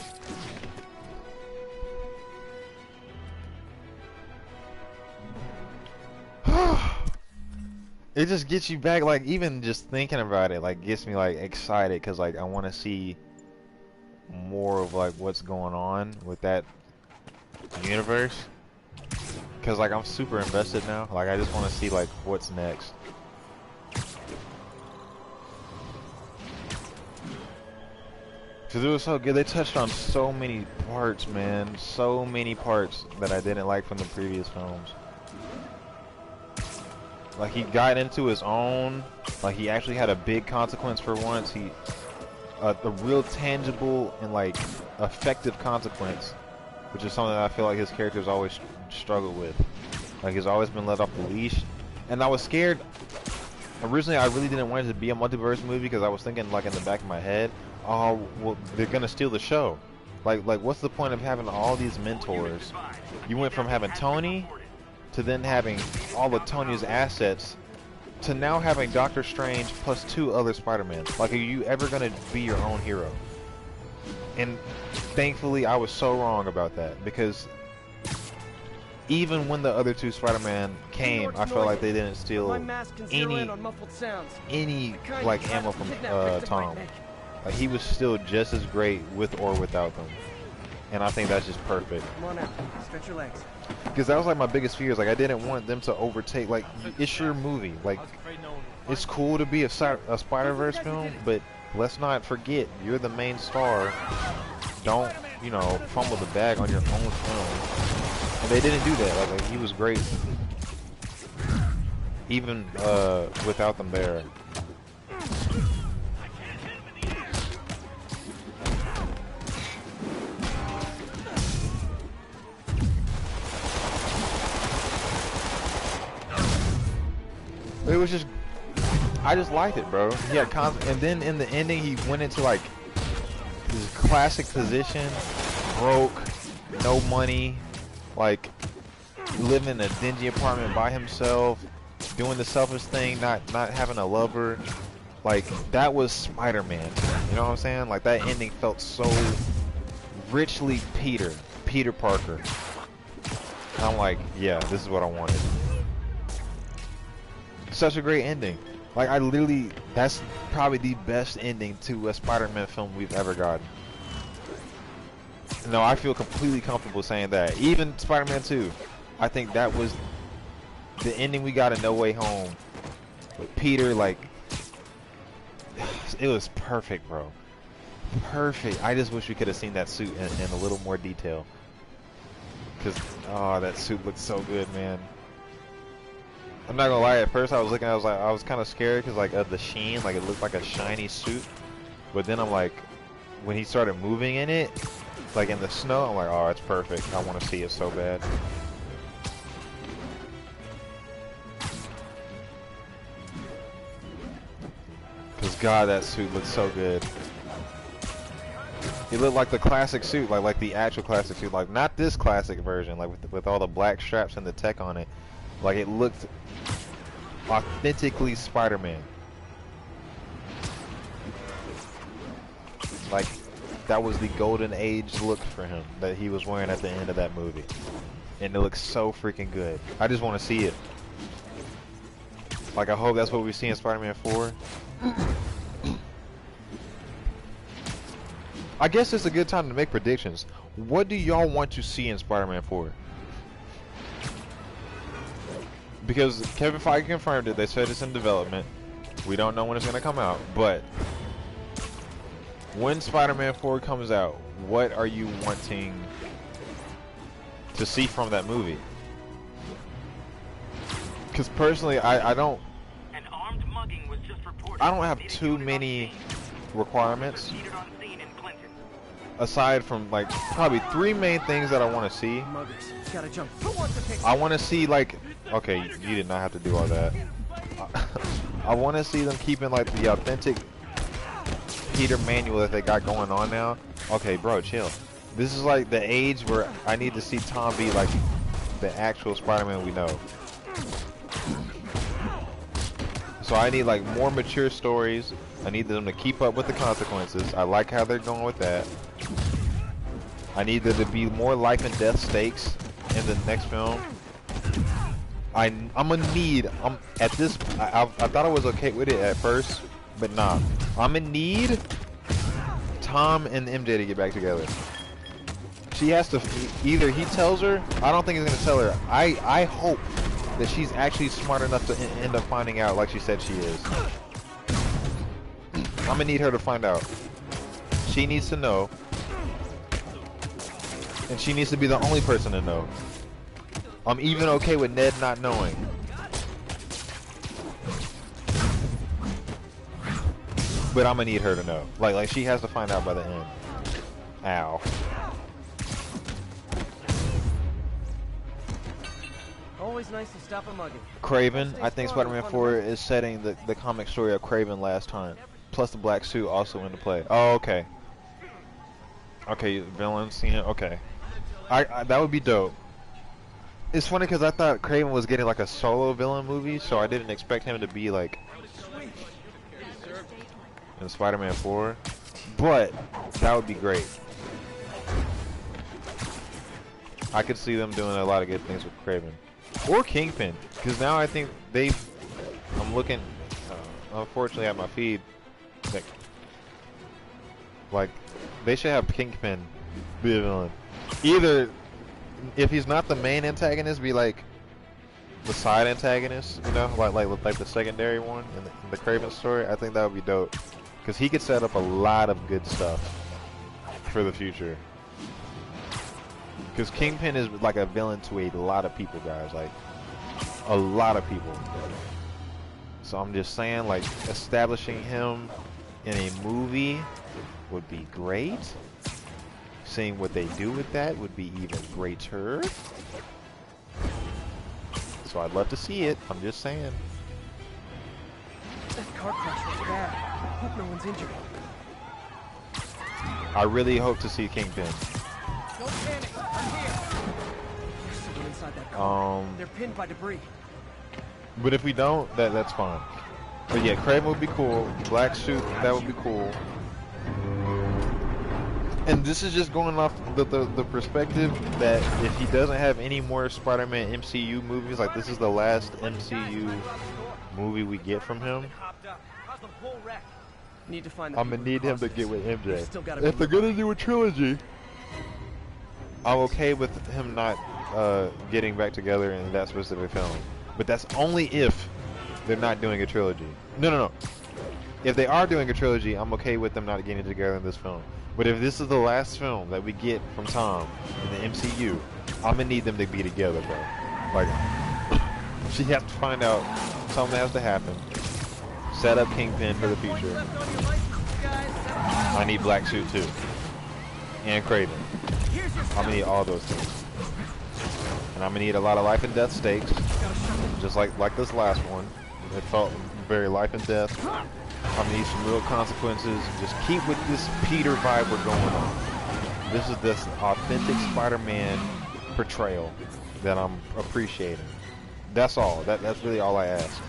It just gets you back, like even just thinking about it, like gets me like excited because like I want to see more of like what's going on with that universe. Because like I'm super invested now. Like I just want to see like what's next. Cause it was so good. They touched on so many parts, man. So many parts that I didn't like from the previous films. Like he got into his own. Like he actually had a big consequence for once. A real tangible and like effective consequence, which is something that I feel like his character's always struggled with. Like he's always been let off the leash, and I was scared. Originally, I really didn't want it to be a multiverse movie because I was thinking like in the back of my head, oh, well, they're gonna steal the show. Like, what's the point of having all these mentors? You went from having Tony, to then having all of Tony's assets, to now having Doctor Strange plus 2 other Spider-Man. Like, are you ever gonna be your own hero? And thankfully, I was so wrong about that, because even when the other 2 Spider-Man came, I felt like they didn't steal any like ammo from Tom. Like he was still just as great with or without them, and I think that's just perfect. Come on out, stretch your legs. Because that was like my biggest fear, is like I didn't want them to overtake. Like it's your movie. Like it's cool to be a Spider-Verse film, but let's not forget you're the main star. Don't, you know, fumble the bag on your own film. And they didn't do that. Like he was great, even without them there. It was just, I just liked it, bro. Yeah, and then in the ending, he went into like his classic position, broke, no money, like living in a dingy apartment by himself, doing the selfish thing, not having a lover. Like that was Spider-Man. You know what I'm saying? Like that ending felt so richly Peter Parker. And I'm like, yeah, this is what I wanted. Such a great ending. Like I literally, that's probably the best ending to a Spider-Man film we've ever gotten. No, I feel completely comfortable saying that. Even Spider-Man 2, I think that was the ending we got in No Way Home. With Peter, like, it was perfect, bro. Perfect. I just wish we could have seen that suit in a little more detail. Cause, oh, that suit looks so good, man. I'm not gonna lie, at first I was looking, I was kind of scared because like of the sheen, like it looked like a shiny suit. But then I'm like, when he started moving in it, like in the snow, I'm like, oh, it's perfect. I want to see it so bad. Cause God, that suit looks so good. He looked like the classic suit, like the actual classic suit, like not this classic version, like with all the black straps and the tech on it. Like it looked authentically Spider-Man. Like that was the golden age look for him that he was wearing at the end of that movie. And it looks so freaking good. I just want to see it. Like I hope that's what we see in Spider-Man 4. I guess it's a good time to make predictions. What do y'all want to see in Spider-Man 4? Because Kevin Feige confirmed it. They said it's in development. We don't know when it's going to come out. But when Spider-Man 4 comes out, what are you wanting to see from that movie? Because personally, I don't... An armed mugging was just reported. I don't have too many requirements. Aside from like probably 3 main things that I want to see. Gotta jump. Who wants to pick? I want to see like, okay, you did not have to do all that. I want to see them keeping like the authentic Peter manual that they got going on now. Okay, bro, chill. This is like the age where I need to see Tom be like the actual Spider-Man we know. So I need like more mature stories. I need them to keep up with the consequences. I like how they're going with that. I need there to be more life and death stakes in the next film. I'm gonna need, at this, I thought I was okay with it at first, but nah. I'm gonna need Tom and MJ to get back together. She has to, either he tells her, I don't think he's gonna tell her. I hope that she's actually smart enough to end up finding out like she said she is. I'm gonna need her to find out. She needs to know. And she needs to be the only person to know. I'm even okay with Ned not knowing. But I'm gonna need her to know. Like she has to find out by the end. Ow. Always nice to stop a mugging. Craven. I think Spider-Man 4 is setting the comic story of Craven last time. Plus the black suit also into play. Oh, okay. Okay, villains, yeah, okay. That would be dope. It's funny because I thought Craven was getting like a solo villain movie, so I didn't expect him to be like in Spider-Man 4. But that would be great. I could see them doing a lot of good things with Craven. Or Kingpin, because now I think I'm looking, unfortunately, at my feed. Like, they should have Kingpin be a villain. Either, if he's not the main antagonist, be like the side antagonist, you know, like the secondary one in the Craven story. I think that would be dope, because he could set up a lot of good stuff for the future. Because Kingpin is like a villain to a lot of people, guys. Like, a lot of people. So I'm just saying, like, establishing him in a movie would be great. Seeing what they do with that would be even greater. So I'd love to see it. I'm just saying. That car crash was bad. Hope no one's injured. I really hope to see Kingpin. Don't panic. I'm here. There's someone inside that car. They're pinned by debris. But if we don't, that's fine. But yeah, Craven would be cool. Black suit, that would be cool. And this is just going off the perspective that if he doesn't have any more Spider-Man MCU movies, like this is the last MCU movie we get from him, Need to find I'm gonna need him to get with MJ. If they're gonna do a trilogy, I'm okay with him not getting back together in that specific film. But that's only if they're not doing a trilogy. No. If they are doing a trilogy, I'm okay with them not getting together in this film. But if this is the last film that we get from Tom in the MCU, I'm gonna need them to be together, bro. Like, she has to find out something has to happen. Set up Kingpin for the future. I need Black Suit too. And Craven. I'm gonna need all those things. And I'm gonna need a lot of life and death stakes. Just like this last one. It felt very life and death. I need some real consequences. Just keep with this Peter vibe we're going on. This is this authentic Spider-Man portrayal that I'm appreciating. That's all. That's really all I ask.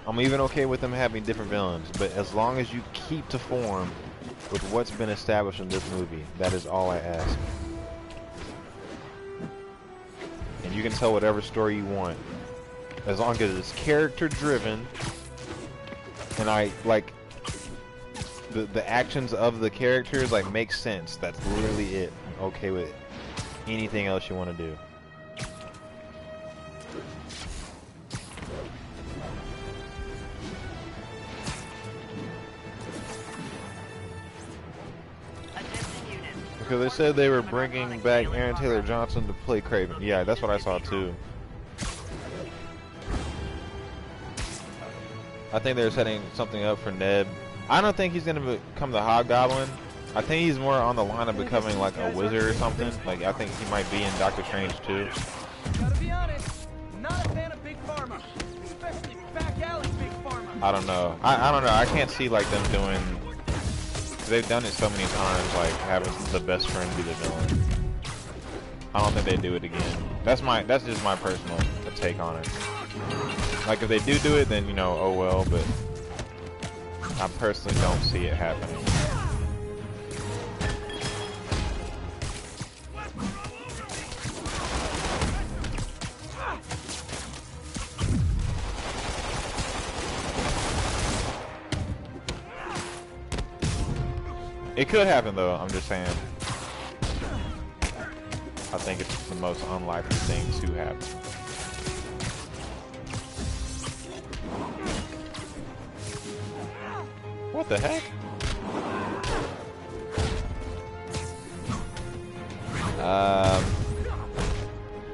I'm even okay with them having different villains, but as long as you keep to form with what's been established in this movie, that is all I ask. And you can tell whatever story you want, as long as it's character driven, and I like the actions of the characters like make sense. That's literally it. I'm okay with anything else you want to do. Because they said they were bringing back Aaron Taylor Johnson to play Kraven. Yeah, that's what I saw too. I think they're setting something up for Ned. I don't think he's gonna become the Hobgoblin. I think he's more on the line of becoming like a wizard or something. Like I think he might be in Doctor Strange too. Gotta be honest, not a fan of Big Pharma, especially back alley Big Pharma. I don't know. I don't know. I can't see like them doing. They've done it so many times, like having the best friend be the villain. I don't think they do it again. That's just my personal take on it. Like if they do it, then you know, oh well. But I personally don't see it happening. It could happen though, I'm just saying. I think it's the most unlikely thing to happen. What the heck?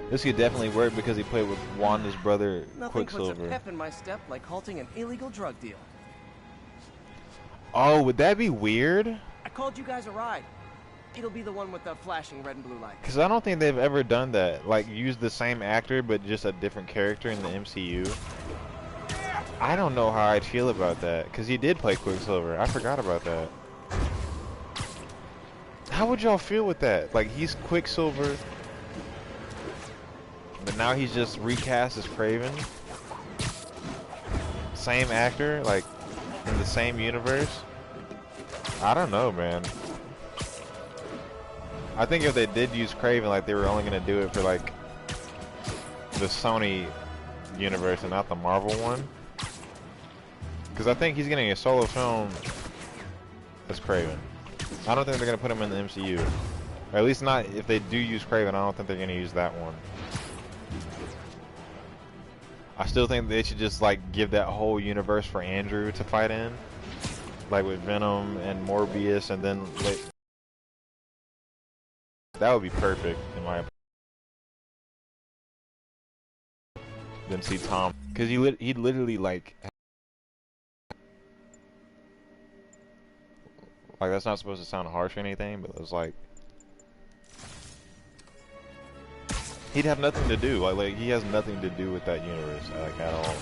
This could definitely work because he played with Wanda's brother, Quicksilver. Nothing puts a pep in my step like halting an illegal drug deal. Oh, would that be weird? I called you guys a ride. It'll be the one with the flashing red and blue light. Because I don't think they've ever done that. Like, use the same actor, but just a different character in the MCU. I don't know how I'd feel about that. Because he did play Quicksilver. I forgot about that. How would y'all feel with that? Like, he's Quicksilver, but now he's just recast as Kraven. Same actor, like, in the same universe. I don't know, man. I think if they did use Kraven, like they were only gonna do it for like the Sony universe and not the Marvel one. Because I think he's getting a solo film as Kraven. I don't think they're gonna put him in the MCU, or at least not if they do use Kraven. I don't think they're gonna use that one. I still think they should just like give that whole universe for Andrew to fight in. Like with Venom and Morbius, and then like, that would be perfect in my opinion. Then see Tom, because he'd literally like that's not supposed to sound harsh or anything, but it was like he'd have nothing to do. Like he has nothing to do with that universe like at all.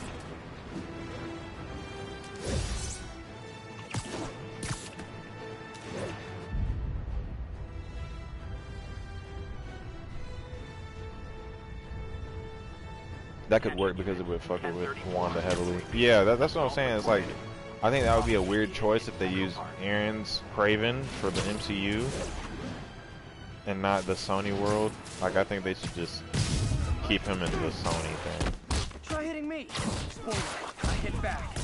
That could work because it would fuck it with Wanda heavily. Yeah, that's what I'm saying. It's like, I think that would be a weird choice if they use Aaron's Kraven for the MCU and not the Sony world. Like, I think they should just keep him in the Sony thing. Try hitting me. Spoiler, I hit back.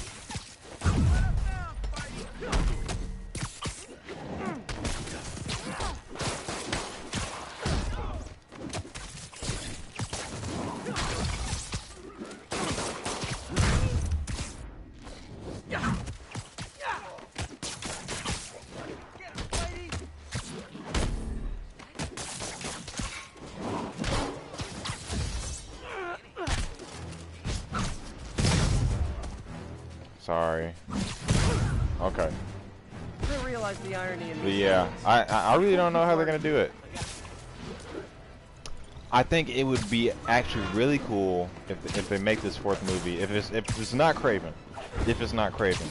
Sorry. Okay. I realize the irony in But these yeah, things. I really don't know how they're gonna do it. I think it would be actually really cool if they make this fourth movie. If it's not Kraven, if it's not Kraven,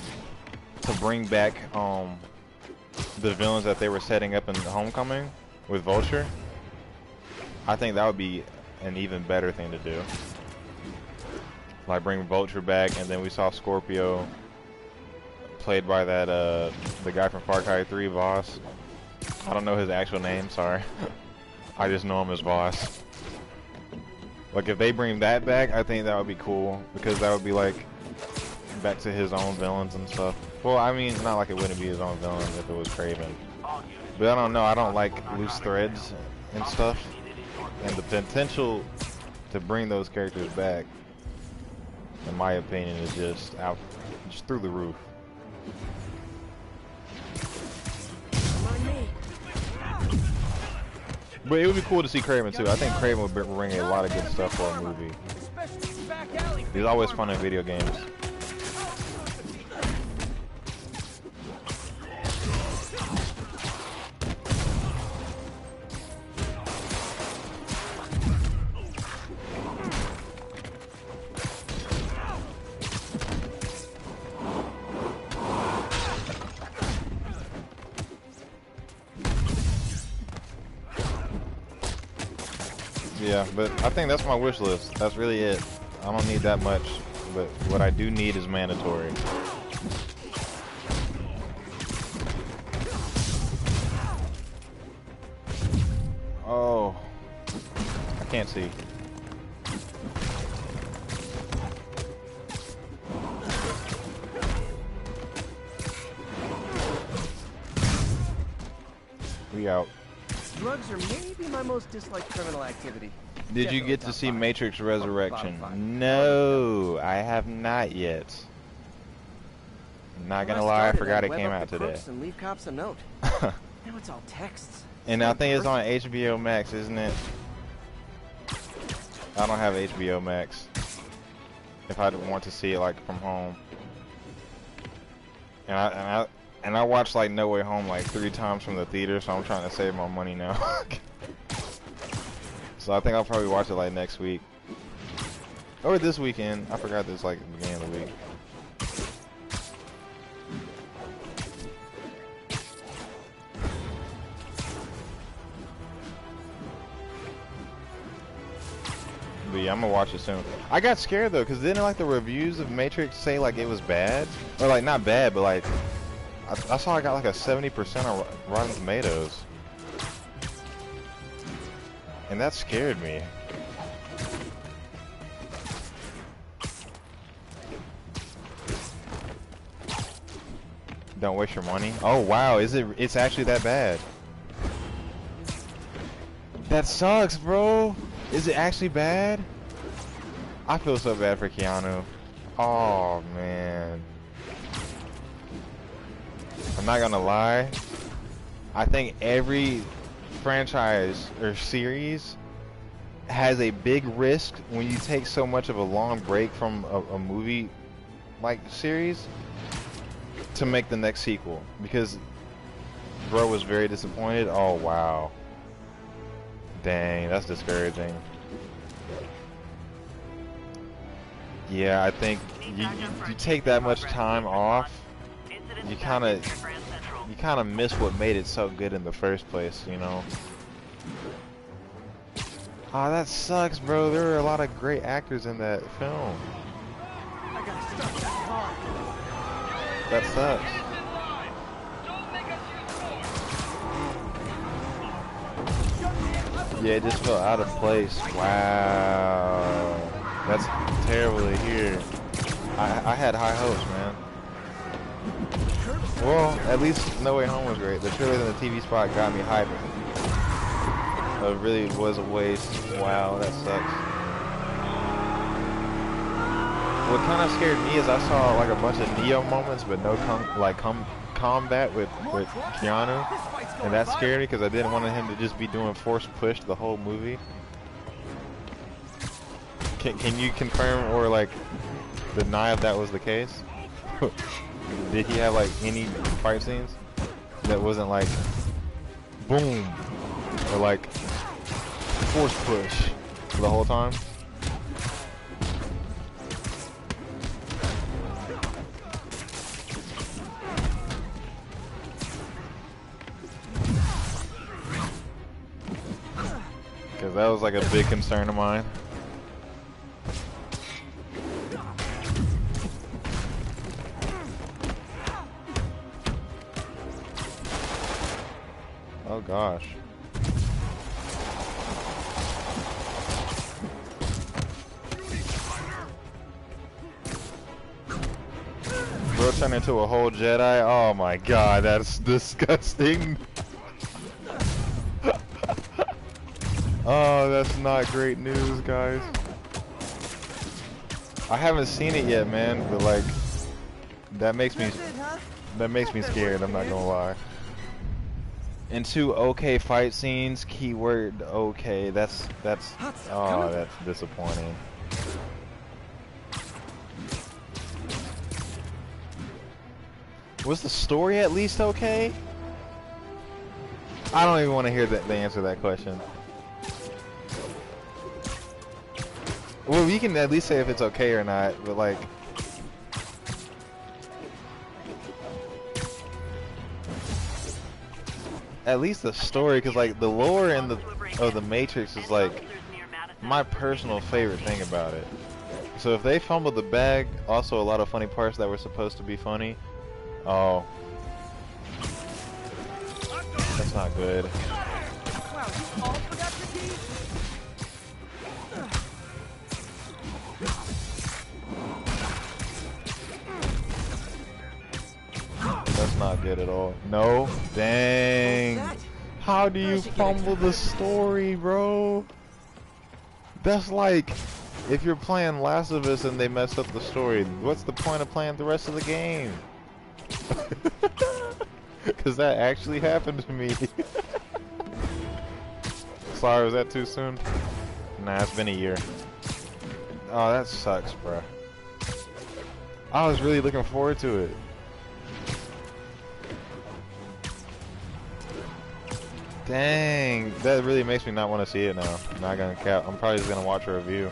to bring back the villains that they were setting up in Homecoming with Vulture. I think that would be an even better thing to do. Like bring Vulture back, and then we saw Scorpio, played by that the guy from Far Cry 3, Voss. I don't know his actual name, sorry. I just know him as Voss. Like if they bring that back, I think that would be cool, because that would be like back to his own villains and stuff. Well, I mean, not like it wouldn't be his own villains if it was Kraven. But I don't know, I don't like loose threads and stuff. And the potential to bring those characters back, in my opinion, is just through the roof. But it would be cool to see Kraven too. I think Kraven would bring a lot of good stuff for a movie. He's always fun in video games. Yeah, but I think that's my wish list. That's really it. I don't need that much, but what I do need is mandatory. Oh, I can't see. We out. Drugs are maybe my most disliked criminal activity. Did you get to see Matrix Resurrection? No, I have not yet. Not gonna lie, I forgot it came out today. And leave cops a note. Now it's all texts. And I think it's on HBO Max, isn't it? I don't have HBO Max. If I want to see it like from home. And I watched like No Way Home like 3 times from the theater, so I'm trying to save my money now. So I think I'll probably watch it like next week. Or this weekend. I forgot this like the beginning of the week. But yeah, I'm gonna watch it soon. I got scared though, because didn't like the reviews of Matrix say like it was bad? Or like not bad, but like I saw I got like a 70% on Rotten Tomatoes. And that scared me. Don't waste your money. Oh wow, it's actually that bad? That sucks, bro. Is it actually bad? I feel so bad for Keanu. Oh man. I'm not gonna lie. I think every franchise or series has a big risk when you take so much of a long break from a movie like series to make the next sequel, because bro was very disappointed. Oh wow, dang, that's discouraging. Yeah, I think you take that much time off, you kind of miss what made it so good in the first place, you know. Ah, that sucks, bro. There were a lot of great actors in that film. That sucks. Yeah, it just felt out of place. Wow. That's terrible to hear. I had high hopes, man. Well, at least No Way Home was great. The trailer and the TV spot got me hyped. It really was a waste. Wow, that sucks. What kind of scared me is I saw like a bunch of Neo moments, but no combat with Keanu, and that scared me because I didn't want him to just be doing force push the whole movie. Can you confirm or like deny if that was the case? Did he have like any fight scenes that wasn't like boom or like force push the whole time? Because that was like a big concern of mine. Oh gosh. Bro turned into a whole Jedi? Oh my god, that's disgusting. Oh, that's not great news, guys. I haven't seen it yet, man, but like that makes me scared, I'm not gonna lie. And 2 okay fight scenes, keyword okay, that's disappointing. Was the story at least okay? I don't even want to hear the answer to that question. Well, you can at least say if it's okay or not, but like... At least the story, because like the lore and the Matrix is like my personal favorite thing about it. So if they fumbled the bag, also a lot of funny parts that were supposed to be funny. Oh. That's not good. Wow, you all forgot your keys? That's not good at all. No. Dang. How do you fumble the story, bro? That's like if you're playing Last of Us and they messed up the story. What's the point of playing the rest of the game? Because that actually happened to me. Sorry, was that too soon? Nah, it's been a year. Oh, that sucks, bro. I was really looking forward to it. Dang, that really makes me not want to see it now. I'm not gonna cap. I'm probably just gonna watch a review.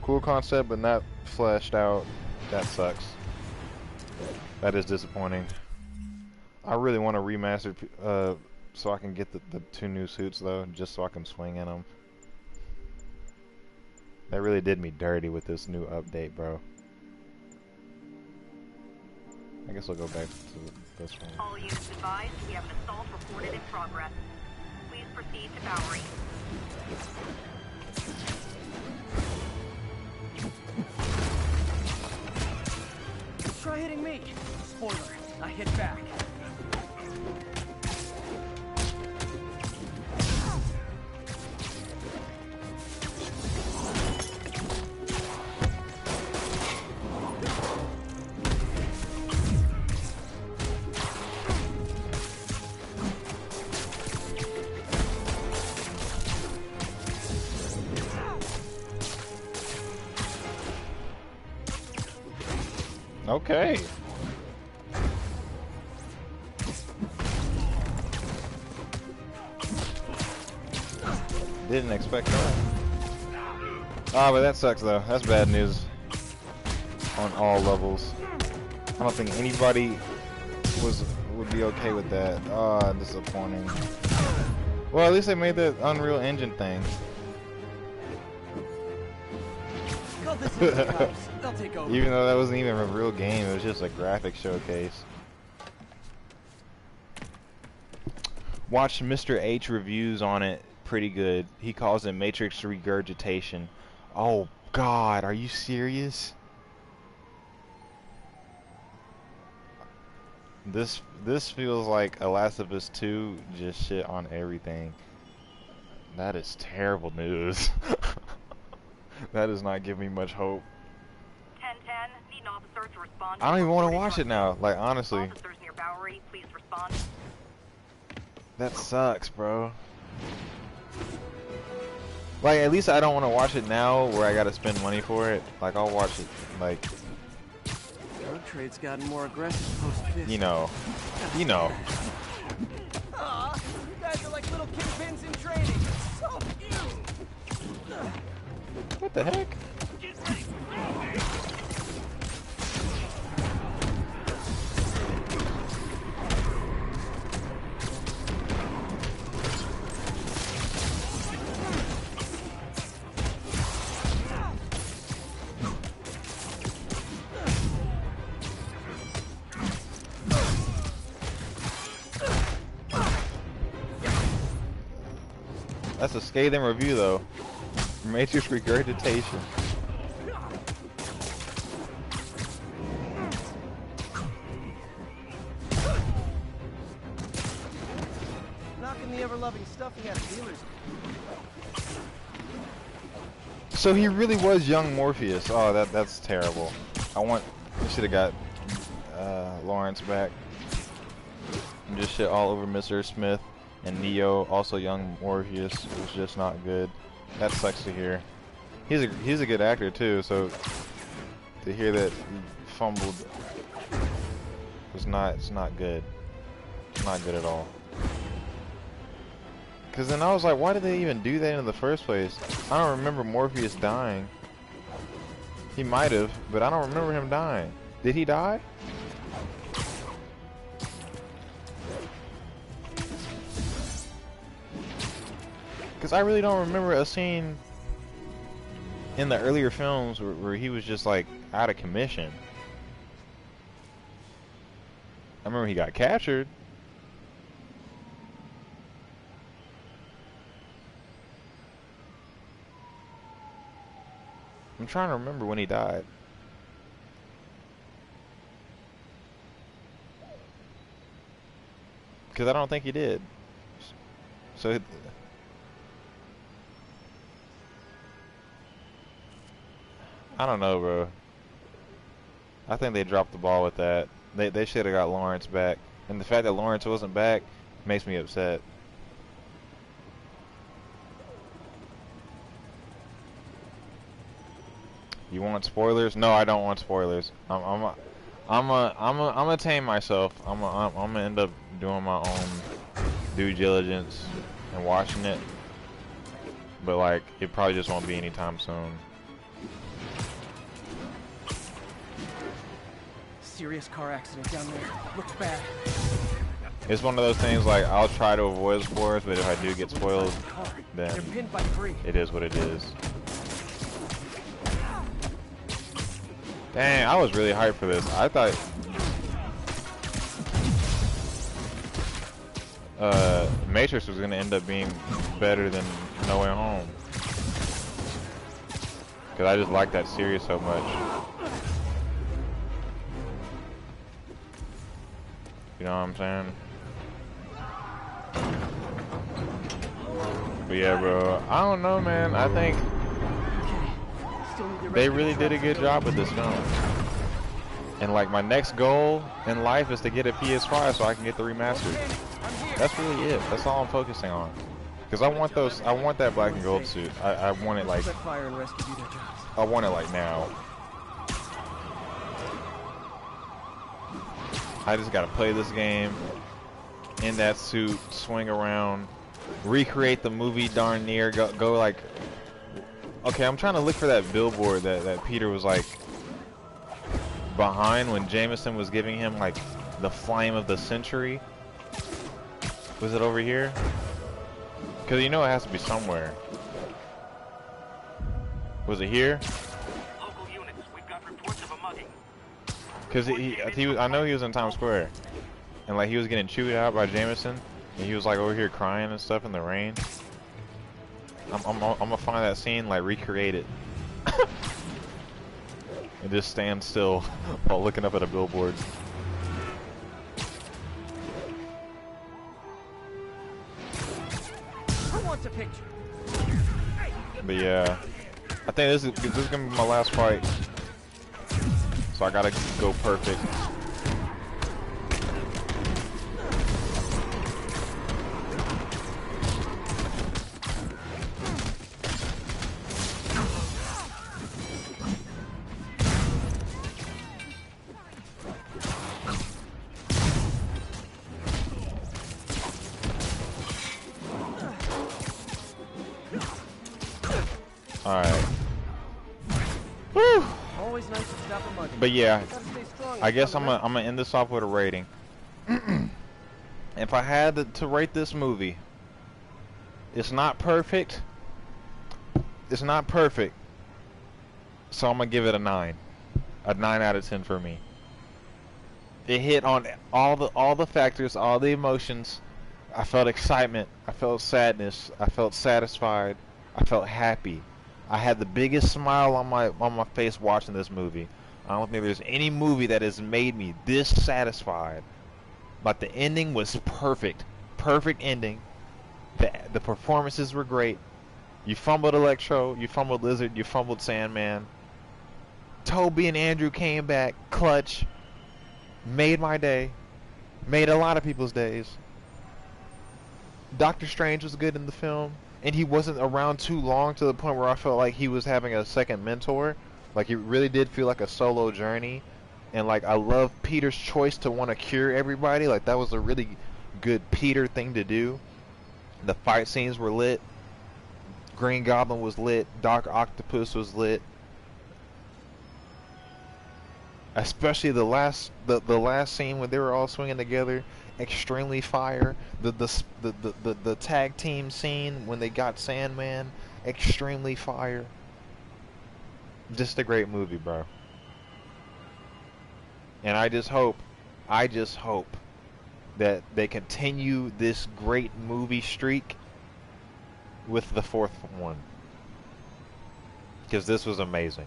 Cool concept, but not fleshed out. That sucks. That is disappointing. I really want to remaster so I can get the 2 new suits though, just so I can swing in them. That really did me dirty with this new update, bro. I guess I'll go back to this one. All units advised, we have an assault reported in progress. Please proceed to Bowery. Try hitting me. Spoiler, I hit back. Okay. Didn't expect that. Ah, but that sucks though. That's bad news on all levels. I don't think anybody would be okay with that. Ah, disappointing. Well, at least they made the Unreal Engine thing. They'll take over. Even though that wasn't even a real game, it was just a graphic showcase. Watched Mr. H reviews on it, pretty good. He calls it Matrix regurgitation. Oh God, are you serious? This feels like a Last of Us 2 just shit on everything. That is terrible news. That does not give me much hope. 1010, need an officer to respond. I don't even want to watch it now, like honestly. Officers near Bowery, please respond. That sucks, bro. Like, at least I don't want to watch it now where I gotta spend money for it. Like, I'll watch it, like... Drug trade's gotten more aggressive post-fist. You know. You know. Aw, you guys are like little kingpins in training. So cute. What the heck? That's a scathing review though. Matrix regurgitation. Knocking the ever-loving stuffing out of dealers. So he really was young Morpheus. Oh, that's terrible. We should have got Lawrence back. And just shit all over Mr. Smith and Neo. Also young Morpheus was just not good. That sucks to hear. He's a good actor too. So to hear that he fumbled it's not good. It's not good at all. Cause then I was like, why did they even do that in the first place? I don't remember Morpheus dying. He might have, but I don't remember him dying. Did he die? Cause I really don't remember a scene in the earlier films where he was just like out of commission. I remember he got captured. I'm trying to remember when he died. Because I don't think he did. So... I don't know, bro. I think they dropped the ball with that. They should have got Lawrence back. And the fact that Lawrence wasn't back makes me upset. You want spoilers? No, I don't want spoilers. I'm gonna tame myself. I'm gonna end up doing my own due diligence and watching it. But like, it probably just won't be anytime soon. Serious car accident down there. Looks bad. It's one of those things like I'll try to avoid spoilers, but if I do get spoiled, then They're pinned by 3. it is what it is. Dang, I was really hyped for this. I thought Matrix was gonna end up being better than No Way Home. Cause I just like that series so much. You know what I'm saying? But yeah, bro. I don't know, man. I think they really did a good job with this film. And like, my next goal in life is to get a PS5 so I can get the remastered. That's really it. That's all I'm focusing on. Cause I want those. I want that black and gold suit. I want it like. I want it like now. I just gotta play this game in that suit, swing around, recreate the movie darn near, go like... Okay, I'm trying to look for that billboard that Peter was like behind when Jameson was giving him like the flame of the century. Was it over here? Because you know it has to be somewhere. Was it here? Local units, we've got reports of a mugging. Because I know he was in Times Square, and like he was getting chewed out by Jameson, and he was like over here crying and stuff in the rain. I'm gonna find that scene, like recreate it, and just stand still while looking up at a billboard. Who wants a picture? But yeah, I think this is gonna be my last fight. So I gotta go perfect. Alright. Woo! Always nice to stop a mugging. But yeah, I guess I'm gonna end this off with a rating. If I had to rate this movie, it's not perfect. It's not perfect. So I'm gonna give it a 9. A 9 out of 10 for me. It hit on all the factors, all the emotions I felt excitement. I felt sadness. I felt satisfied. I felt happy. I had the biggest smile on my face watching this movie. I don't think there's any movie that has made me this satisfied. But the ending was perfect. Perfect ending. The performances were great. You fumbled Electro, you fumbled Lizard, you fumbled Sandman. Toby and Andrew came back, clutch. Made my day. Made a lot of people's days. Doctor Strange was good in the film. And he wasn't around too long to the point where I felt like he was having a second mentor. Like, it really did feel like a solo journey. And, like, I love Peter's choice to want to cure everybody. Like, that was a really good Peter thing to do. The fight scenes were lit. Green Goblin was lit. Doc Octopus was lit. Especially the last scene when they were all swinging together, extremely fire. The tag team scene when they got Sandman, extremely fire. Just a great movie, bro. And I just hope that they continue this great movie streak with the fourth one, because this was amazing.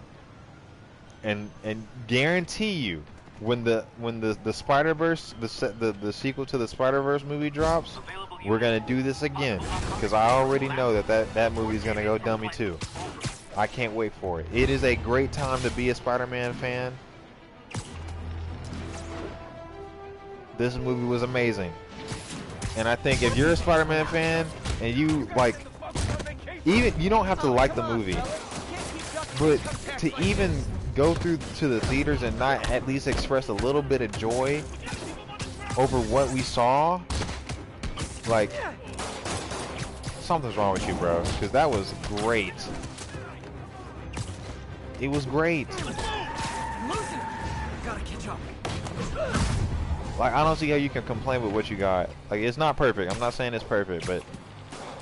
And guarantee you, when the Spider-Verse, the sequel to the Spider-Verse movie drops, we're gonna do this again, because I already know that movie's gonna go dummy too. I can't wait for it. It is a great time to be a Spider-Man fan. This movie was amazing, and I think if you're a Spider-Man fan and you like, even you don't have to like the movie, but to even go through to the theaters and not at least express a little bit of joy over what we saw, like, something's wrong with you, bro, because that was great. It was great. Like, I don't see how you can complain with what you got. Like, it's not perfect. I'm not saying it's perfect, but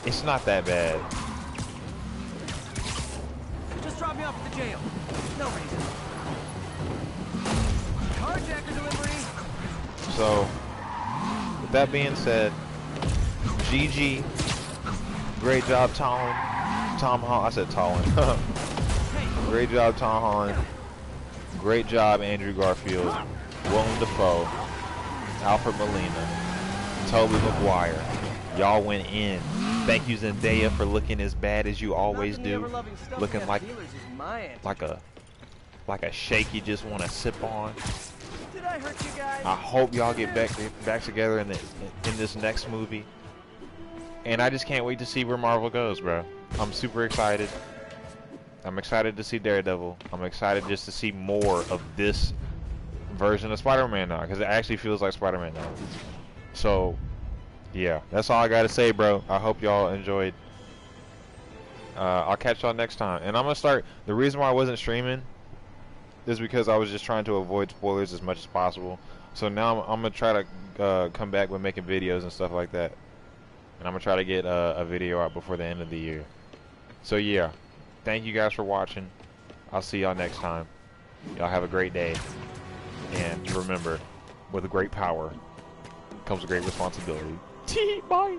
it's not that bad. Just drop me off at the jail. No reason. Carjacker delivery. So, with that being said, GG. Great job, Tom Holland. I said Tallin. Great job, Tom Holland. Great job, Andrew Garfield. Willem Dafoe. Alfred Molina. Tobey Maguire. Y'all went in. Thank you, Zendaya, for looking as bad as you always do. Looking like a shake you just want to sip on. Did I hurt you guys? I hope y'all get back together in this next movie. And I just can't wait to see where Marvel goes, bro. I'm super excited. I'm excited to see Daredevil. I'm excited just to see more of this version of Spider-Man now, because it actually feels like Spider-Man now. So, yeah, that's all I gotta say, bro. I hope y'all enjoyed. I'll catch y'all next time. And I'm gonna start. The reason why I wasn't streaming is because I was just trying to avoid spoilers as much as possible. So now I'm gonna try to come back with making videos and stuff like that. And I'm gonna try to get a video out before the end of the year. So yeah, thank you guys for watching. I'll see y'all next time. Y'all have a great day. And remember, with a great power comes a great responsibility. Bye.